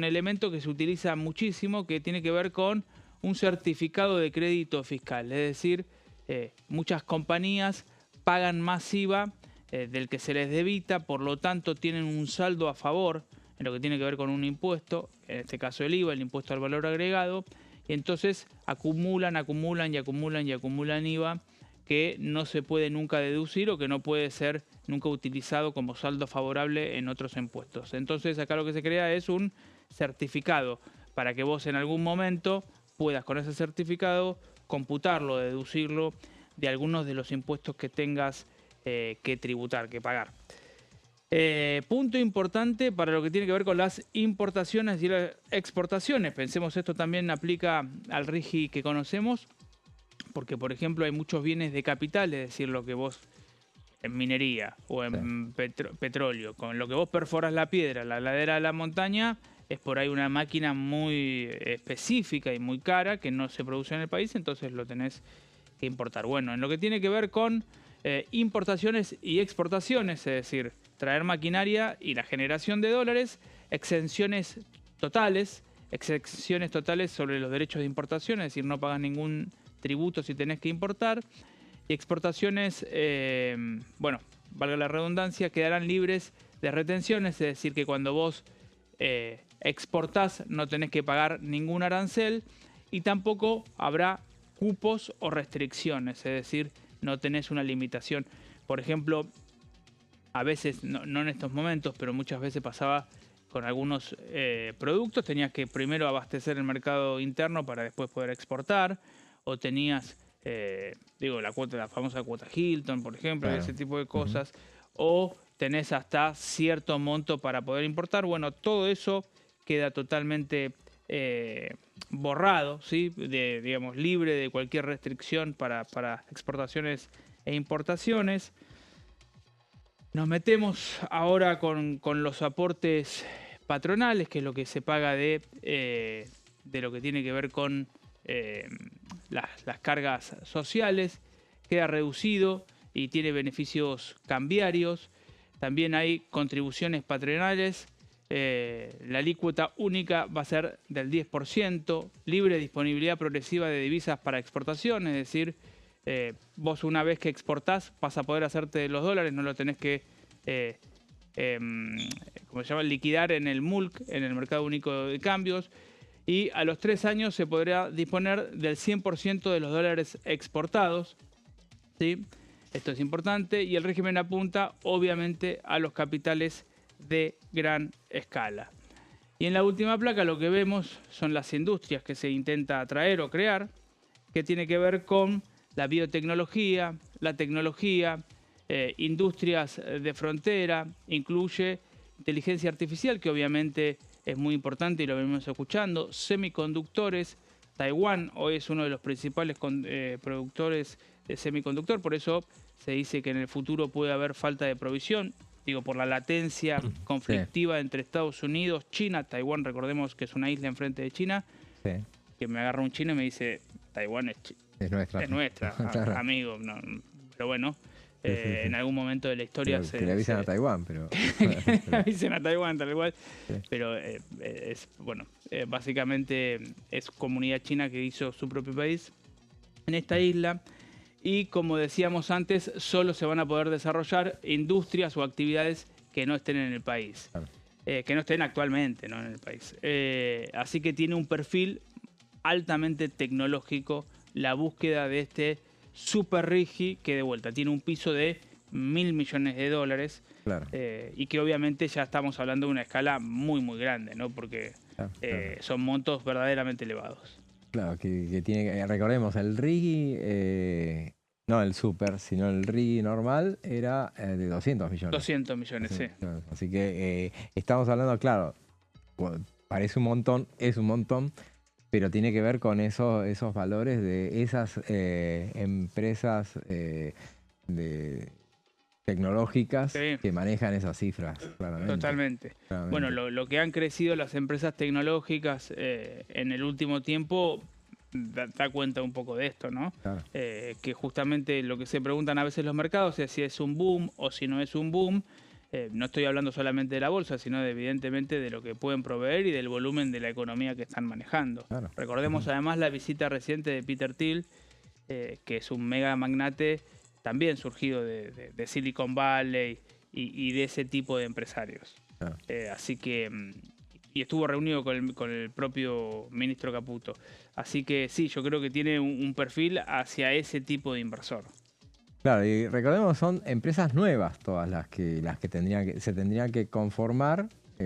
elemento que se utiliza muchísimo, que tiene que ver con un certificado de crédito fiscal. Es decir, muchas compañías pagan más IVA del que se les debita, por lo tanto tienen un saldo a favor en lo que tiene que ver con un impuesto, en este caso el IVA, el impuesto al valor agregado, y entonces acumulan IVA que no se puede nunca deducir o que no puede ser nunca utilizado como saldo favorable en otros impuestos. Entonces acá lo que se crea es un certificado para que vos en algún momento puedas con ese certificado computarlo, deducirlo de algunos de los impuestos que tengas que tributar, que pagar. Punto importante para lo que tiene que ver con las importaciones y las exportaciones. Pensemos, esto también aplica al RIGI que conocemos, porque por ejemplo hay muchos bienes de capital, es decir, lo que vos en minería o en petróleo, con lo que vos perforas la piedra, la ladera de la montaña, es por ahí una máquina muy específica y muy cara que no se produce en el país, entonces lo tenés que importar. Bueno, en lo que tiene que ver con importaciones y exportaciones, es decir, traer maquinaria y la generación de dólares, exenciones totales sobre los derechos de importación, es decir, no pagas ningún tributo si tenés que importar. Y exportaciones, bueno, valga la redundancia, quedarán libres de retenciones, es decir, que cuando vos exportás no tenés que pagar ningún arancel y tampoco habrá cupos o restricciones, es decir, no tenés una limitación. Por ejemplo, a veces, no en estos momentos, pero muchas veces pasaba con algunos productos, tenías que primero abastecer el mercado interno para después poder exportar, o tenías, la famosa cuota Hilton, por ejemplo, ese tipo de cosas, o tenés hasta cierto monto para poder importar. Bueno, todo eso queda totalmente borrado, ¿sí? Digamos, libre de cualquier restricción para exportaciones e importaciones. Nos metemos ahora con los aportes patronales, que es lo que se paga de lo que tiene que ver con las cargas sociales. Queda reducido y tiene beneficios cambiarios. También hay contribuciones patronales. La alícuota única va a ser del 10%, libre disponibilidad progresiva de divisas para exportación, es decir, vos una vez que exportás vas a poder hacerte los dólares, no lo tenés que como se llama, liquidar en el MULC, en el Mercado Único de Cambios, y a los 3 años se podrá disponer del 100% de los dólares exportados, ¿sí? Esto es importante, y el régimen apunta obviamente a los capitales de gran escala. Y en la última placa lo que vemos son las industrias que se intenta atraer o crear, que tiene que ver con la biotecnología, la tecnología, industrias de frontera, incluye inteligencia artificial, que obviamente es muy importante y lo venimos escuchando, semiconductores. Taiwán hoy es uno de los principales productores de semiconductor, por eso se dice que en el futuro puede haber falta de provisión, digo, por la latencia conflictiva entre Estados Unidos, China. Taiwán, recordemos que es una isla enfrente de China, que me agarra un chino y me dice, Taiwán es nuestra, amigo. No, pero bueno, en algún momento de la historia que le avisen a Taiwán, pero... que le avisen a Taiwán, tal cual. Pero básicamente es comunidad china que hizo su propio país en esta isla. Y como decíamos antes, solo se van a poder desarrollar industrias o actividades que no estén en el país. Claro. Que no estén actualmente, ¿no?, en el país. Así que tiene un perfil altamente tecnológico la búsqueda de este super RIGI, que de vuelta tiene un piso de $1.000 millones. Claro. Y que obviamente ya estamos hablando de una escala muy, muy grande, ¿no? Porque son montos verdaderamente elevados. Claro, que tiene, recordemos, el RIGI, no el super, sino el RIGI normal, era de 200 millones. 200 millones, sí. Así que estamos hablando, claro, parece un montón, es un montón, pero tiene que ver con esos valores de esas empresas tecnológicas que manejan esas cifras, claramente. Totalmente. Bueno, lo que han crecido las empresas tecnológicas en el último tiempo da cuenta un poco de esto, ¿no? Claro. Que justamente lo que se preguntan a veces los mercados es si es un boom o si no es un boom. No estoy hablando solamente de la bolsa, sino evidentemente de lo que pueden proveer y del volumen de la economía que están manejando. Claro. Recordemos además la visita reciente de Peter Thiel, que es un mega magnate también surgido de Silicon Valley y de ese tipo de empresarios. Claro. Así que, y estuvo reunido con el propio ministro Caputo. Así que sí, yo creo que tiene un perfil hacia ese tipo de inversor. Claro, y recordemos, son empresas nuevas todas las que se tendrían que conformar o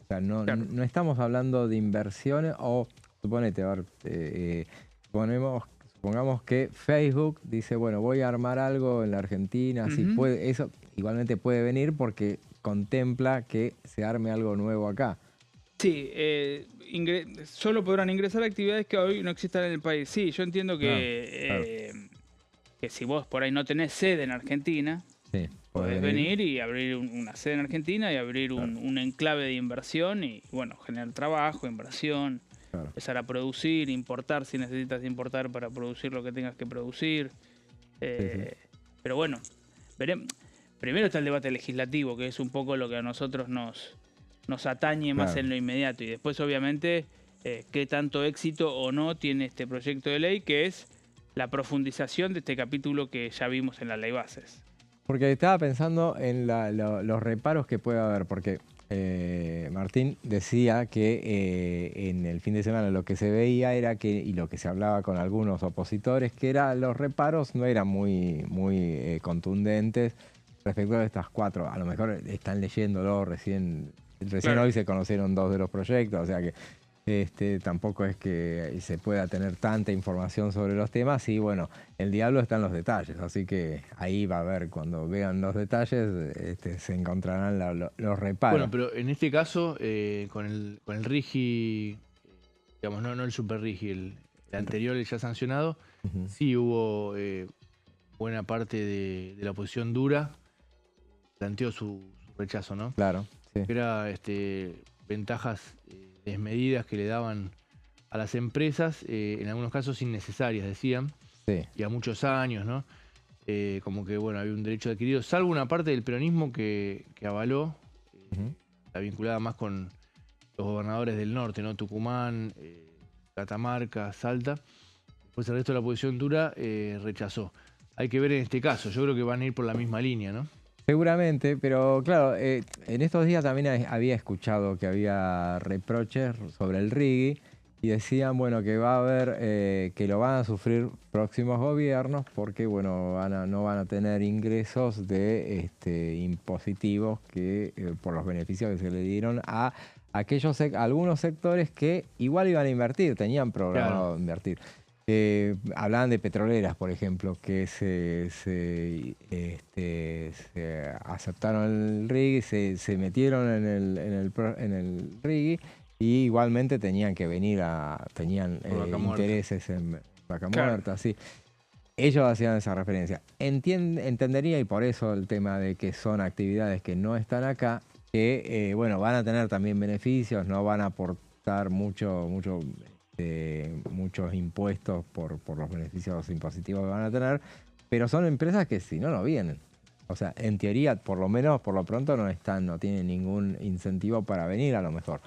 sea, no estamos hablando de inversiones o, suponete, a ver, supongamos que Facebook dice, bueno, voy a armar algo en la Argentina, si puede, eso igualmente puede venir porque contempla que se arme algo nuevo acá. Sí, solo podrán ingresar actividades que hoy no existan en el país. Sí, yo entiendo que si vos por ahí no tenés sede en Argentina, podés venir y abrir una sede en Argentina y abrir un enclave de inversión y, bueno, generar trabajo, inversión, empezar a producir, importar si necesitas importar para producir lo que tengas que producir. Pero bueno, primero está el debate legislativo, que es un poco lo que a nosotros nos atañe más en lo inmediato. Y después, obviamente, qué tanto éxito o no tiene este proyecto de ley, que es la profundización de este capítulo que ya vimos en la ley bases. Porque estaba pensando en los reparos que puede haber, porque Martín decía que en el fin de semana lo que se veía era que, y lo que se hablaba con algunos opositores, que los reparos no eran muy contundentes respecto a estas 4. A lo mejor están leyéndolo recién claro. Hoy se conocieron 2 de los proyectos, o sea que tampoco es que se pueda tener tanta información sobre los temas y bueno, el diablo está en los detalles, así que ahí va a ver, cuando vean los detalles se encontrarán los reparos. Bueno, pero en este caso, con el RIGI, digamos, no el Super RIGI, el anterior, el ya sancionado, sí hubo buena parte de la oposición dura, planteó su rechazo, ¿no? Claro, sí. Era ventajas desmedidas que le daban a las empresas, en algunos casos innecesarias, decían, sí. Y a muchos años, ¿no? Como que, bueno, había un derecho adquirido, salvo una parte del peronismo que avaló, la vinculada más con los gobernadores del norte, ¿no? Tucumán, Catamarca, Salta. Después el resto de la oposición dura rechazó. Hay que ver en este caso, yo creo que van a ir por la misma línea, ¿no? Seguramente, pero claro, en estos días también había escuchado que había reproches sobre el RIGI y decían, bueno, que va a haber, que lo van a sufrir próximos gobiernos porque, bueno, no van a tener ingresos de impositivos que por los beneficios que se le dieron a algunos sectores que igual iban a invertir, tenían programado invertir. Hablaban de petroleras, por ejemplo, que se aceptaron el RIGI, se metieron en el RIGI y igualmente tenían que venir tenían intereses en Vaca Muerta, sí. Ellos hacían esa referencia. Entendería, y por eso el tema de que son actividades que no están acá, que bueno, van a tener también beneficios, no van a aportar muchos impuestos por los beneficios impositivos que van a tener, pero son empresas que si no vienen. O sea, en teoría, por lo menos, por lo pronto no tienen ningún incentivo para venir a lo mejor.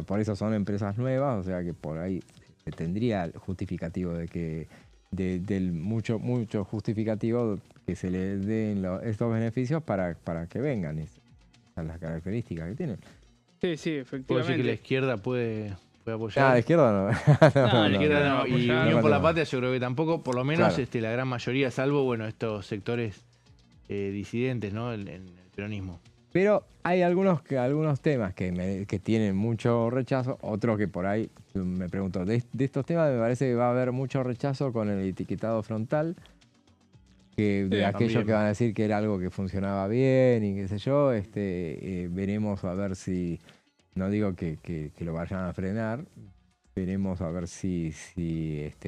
Por eso son empresas nuevas, o sea que por ahí se tendría el justificativo de que del mucho justificativo que se les den estos beneficios para que vengan. Esas son las características que tienen. Sí, efectivamente. ¿Puedo decir que la izquierda puede apoyar? La izquierda no. La izquierda no. Y Unión por la Patria yo creo que tampoco, por lo menos claro. La gran mayoría, salvo bueno estos sectores disidentes, ¿no? En el peronismo. Pero hay algunos temas que tienen mucho rechazo, otros que por ahí, me pregunto, de estos temas me parece que va a haber mucho rechazo con el etiquetado frontal, de aquellos también, que van a decir que era algo que funcionaba bien y qué sé yo, veremos a ver si, no digo que lo vayan a frenar, veremos a ver si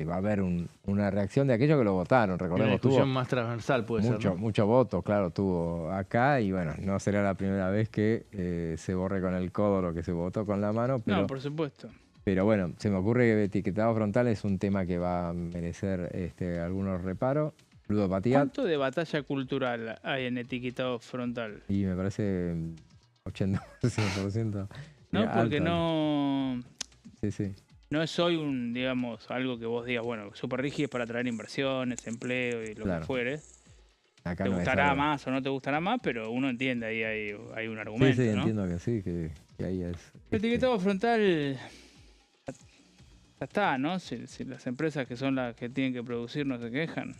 va a haber una reacción de aquellos que lo votaron. Recordemos, una discusión más transversal puede ser, ¿no? Mucho voto, claro, tuvo acá y bueno, no será la primera vez que se borre con el codo lo que se votó con la mano. Pero, no, por supuesto. Pero bueno, se me ocurre que etiquetado frontal es un tema que va a merecer algunos reparos. Ludopatía. ¿Cuánto de batalla cultural hay en etiquetado frontal? Y me parece 80%. No, porque no... Sí. No es hoy algo que vos digas, bueno, Super RIGI es para traer inversiones, empleo y lo que fuere. Acá te gustará más o no te gustará más, pero uno entiende, ahí hay un argumento, Sí, ¿no? entiendo que sí, que ahí es... El etiquetado frontal ya está, ¿no? Si las empresas que son las que tienen que producir no se quejan.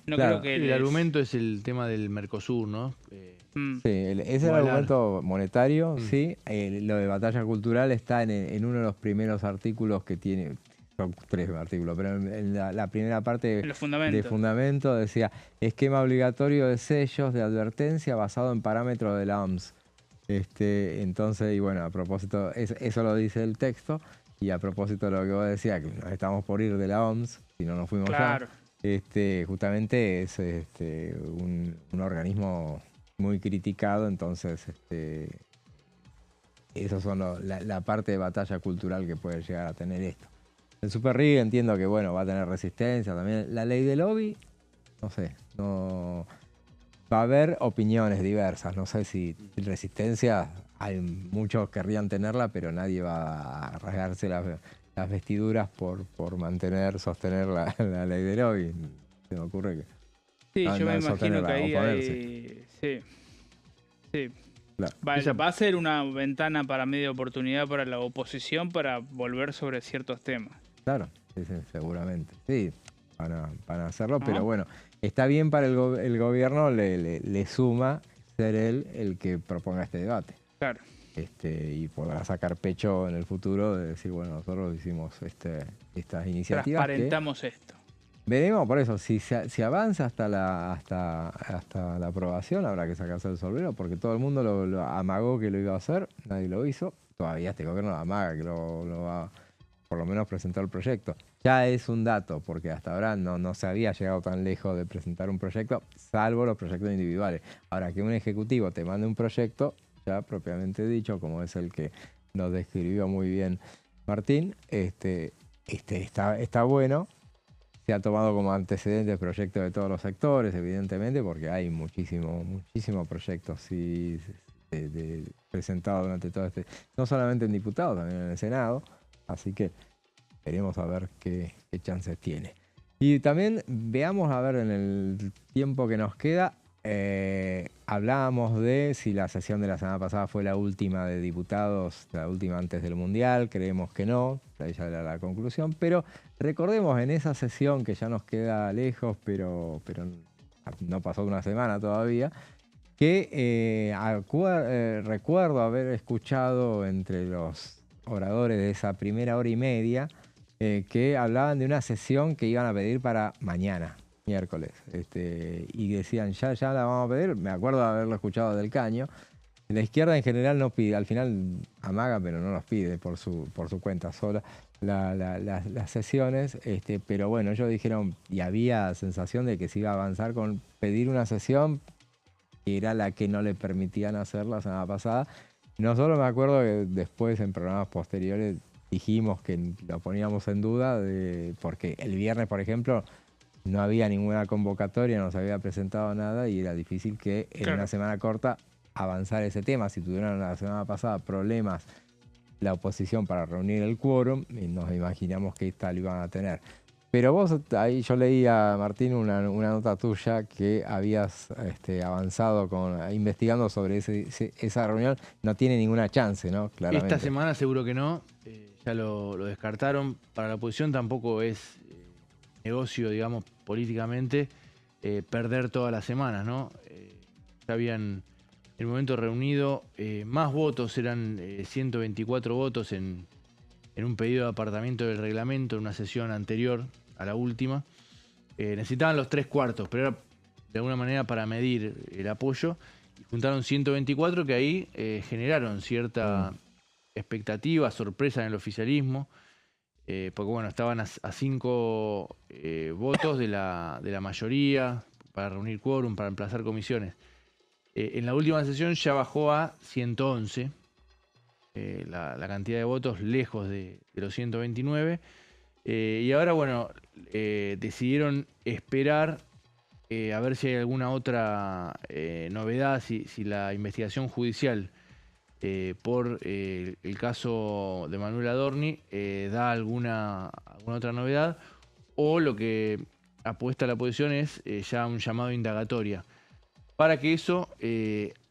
No creo que el argumento es el tema del Mercosur, ¿no? Sí, es el argumento monetario, sí. Lo de batalla cultural está en uno de los primeros artículos que tiene, son 3 artículos, pero en la primera parte de fundamento decía esquema obligatorio de sellos de advertencia basado en parámetros de la OMS. Entonces, y bueno, a propósito, eso lo dice el texto, y a propósito de lo que vos decías, que nos estamos por ir de la OMS, si no nos fuimos ya. Justamente es un organismo muy criticado, entonces esos son la parte de batalla cultural que puede llegar a tener esto. El Super RIGI entiendo que bueno, va a tener resistencia también. La ley de lobby, no sé, no va a haber opiniones diversas, no sé si resistencia, hay muchos que querrían tenerla, pero nadie va a rasgarse las vestiduras por sostener la ley de lobby. Se me ocurre que... Sí, no, yo me no imagino sostener, que ahí oponerse. hay... Sí, sí. Claro. Va a ser una ventana para media oportunidad para la oposición para volver sobre ciertos temas. Claro, sí, seguramente. Sí, van a hacerlo, ¿No? pero bueno, está bien para el gobierno, le suma ser él el que proponga este debate. Claro. Y podrá sacar pecho en el futuro de decir, bueno, nosotros hicimos estas iniciativas. Transparentamos esto. Veremos, por eso, si avanza hasta la aprobación, habrá que sacarse el sombrero, porque todo el mundo lo amagó que lo iba a hacer, nadie lo hizo. Todavía este gobierno amaga que lo va a, por lo menos, presentar el proyecto. Ya es un dato, porque hasta ahora no se había llegado tan lejos de presentar un proyecto, salvo los proyectos individuales. Ahora, que un ejecutivo te mande un proyecto, ya propiamente dicho, como es el que nos describió muy bien Martín, está bueno. Se ha tomado como antecedente proyectos de todos los sectores, evidentemente, porque hay muchísimos proyectos presentados durante todo no solamente en diputados, también en el Senado. Así que veremos a ver qué chances tiene. Y también veamos, a ver, en el tiempo que nos queda, hablábamos de si la sesión de la semana pasada fue la última de diputados, la última antes del Mundial. Creemos que no, ahí ya era la conclusión, pero recordemos en esa sesión que ya nos queda lejos, pero no pasó una semana todavía, que recuerdo haber escuchado entre los oradores de esa primera hora y media que hablaban de una sesión que iban a pedir para mañana, miércoles, y decían ya la vamos a pedir. Me acuerdo de haberlo escuchado del Caño. La izquierda en general no pide, al final amaga, pero no los pide por su cuenta sola las sesiones, pero bueno, ellos dijeron, y había sensación de que se iba a avanzar con pedir una sesión que era la que no le permitían hacer la semana pasada. Nosotros, me acuerdo que después en programas posteriores dijimos que lo poníamos en duda, porque el viernes, por ejemplo, no había ninguna convocatoria, no se había presentado nada y era difícil que en una semana corta avanzar ese tema. Si tuvieron la semana pasada problemas la oposición para reunir el quórum, y nos imaginamos que esta lo iban a tener. Pero vos, ahí yo leía, Martín, una nota tuya que habías avanzado investigando sobre esa reunión. No tiene ninguna chance, ¿no? Claramente. Esta semana seguro que no, ya lo descartaron. Para la oposición tampoco es negocio, digamos, políticamente, perder todas las semanas, ¿no? Ya habían en el momento reunido más votos, eran 124 votos en un pedido de apartamiento del reglamento en una sesión anterior a la última. Necesitaban los 3/4, pero era de alguna manera para medir el apoyo. Y juntaron 124 que ahí generaron cierta expectativa, sorpresa en el oficialismo. Porque bueno, estaban a 5 votos de la mayoría para reunir quórum, para emplazar comisiones. En la última sesión ya bajó a 111 la cantidad de votos, lejos de los 129. Y ahora, bueno, decidieron esperar a ver si hay alguna otra novedad, si la investigación judicial por el caso de Manuel Adorni da alguna otra novedad, o lo que apuesta la oposición es ya un llamado a indagatoria, para que eso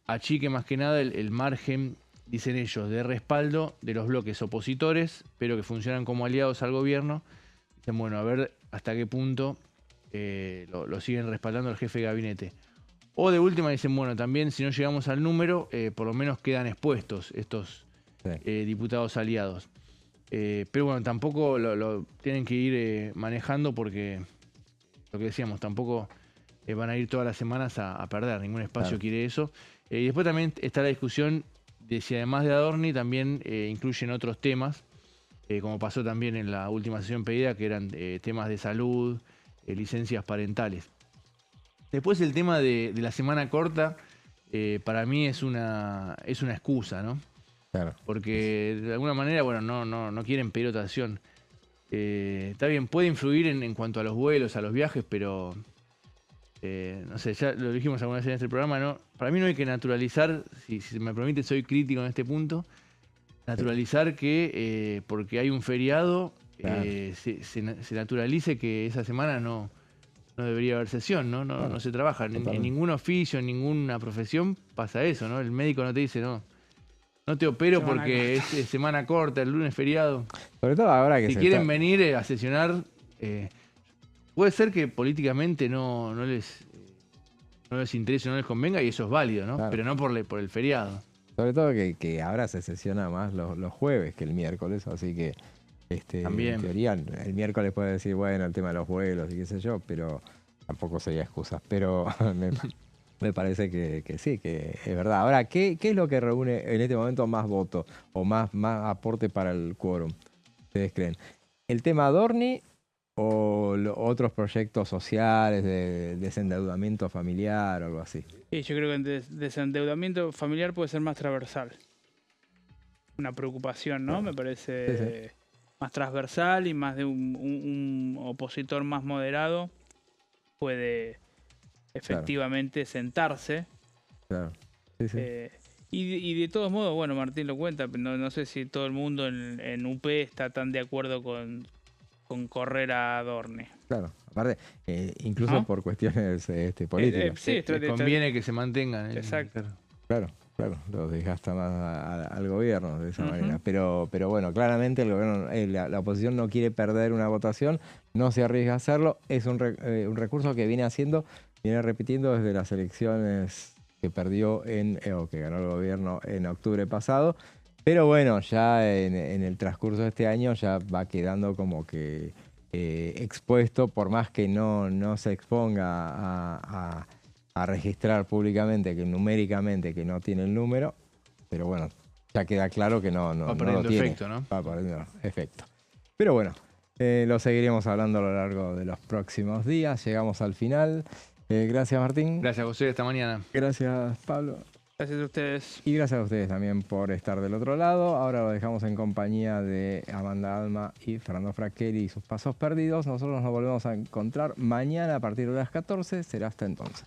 achique más que nada el margen, dicen ellos, de respaldo de los bloques opositores, pero que funcionan como aliados al gobierno. Dicen, bueno, a ver hasta qué punto lo siguen respaldando el jefe de gabinete. O de última dicen, bueno, también si no llegamos al número, por lo menos quedan expuestos estos diputados aliados. Pero bueno, tampoco lo tienen que ir manejando, porque lo que decíamos, tampoco van a ir todas las semanas a perder, ningún espacio quiere eso. Y después también está la discusión de si además de Adorni también incluyen otros temas, como pasó también en la última sesión pedida, que eran temas de salud, licencias parentales. Después el tema de la semana corta, para mí es una excusa, ¿no? Claro. Porque de alguna manera, bueno, no quieren pedir otra acción. Está bien, puede influir en cuanto a los vuelos, a los viajes, pero no sé, ya lo dijimos alguna vez en este programa, ¿no? Para mí no hay que naturalizar, si me permite, soy crítico en este punto, naturalizar que porque hay un feriado, se naturalice que esa semana no no debería haber sesión, ¿no? No se trabaja. En ningún oficio, en ninguna profesión pasa eso, ¿no? El médico no te dice, no te opero porque es semana corta, el lunes feriado. Sobre todo ahora que si quieren venir a sesionar, puede ser que políticamente no les interese, no les convenga, y eso es válido, ¿no? Claro. Pero no por el feriado. Sobre todo que ahora se sesiona más los jueves que el miércoles, así que También. En teoría el miércoles puede decir, bueno, el tema de los vuelos y qué sé yo, pero tampoco sería excusas. Pero me parece que sí, que es verdad. Ahora, ¿qué es lo que reúne en este momento más votos o más aporte para el quórum? ¿Ustedes creen? ¿El tema Dorni o otros proyectos sociales de desendeudamiento familiar o algo así? Sí, yo creo que el desendeudamiento familiar puede ser más transversal. Una preocupación, ¿no? Me parece Sí. más transversal y más de un opositor más moderado puede efectivamente sentarse. Claro. Sí. Y de todos modos, bueno, Martín lo cuenta, no sé si todo el mundo en UP está tan de acuerdo con correr a Dorni. Claro, aparte, incluso ¿no? por cuestiones políticas. Sí, Les conviene que se mantengan. Exacto. Claro, lo desgasta más al gobierno de esa manera. Pero bueno, claramente el gobierno, la oposición no quiere perder una votación, no se arriesga a hacerlo. Es un recurso que viene repitiendo desde las elecciones que perdió o que ganó el gobierno en octubre pasado. Pero bueno, ya en el transcurso de este año ya va quedando como que expuesto, por más que no se exponga a registrar públicamente, que numéricamente que no tiene el número, pero bueno, ya queda claro que no va perdiendo lo tiene. efecto, ¿no? Va perdiendo efecto. Pero bueno, lo seguiremos hablando a lo largo de los próximos días. Llegamos al final. Gracias, Martín. Gracias, José. Hasta mañana. Gracias, Pablo. Gracias a ustedes. Y gracias a ustedes también por estar del otro lado. Ahora lo dejamos en compañía de Amanda Alma y Fernando Fracchelli y sus pasos perdidos. Nosotros nos volvemos a encontrar mañana a partir de las 14. Será hasta entonces.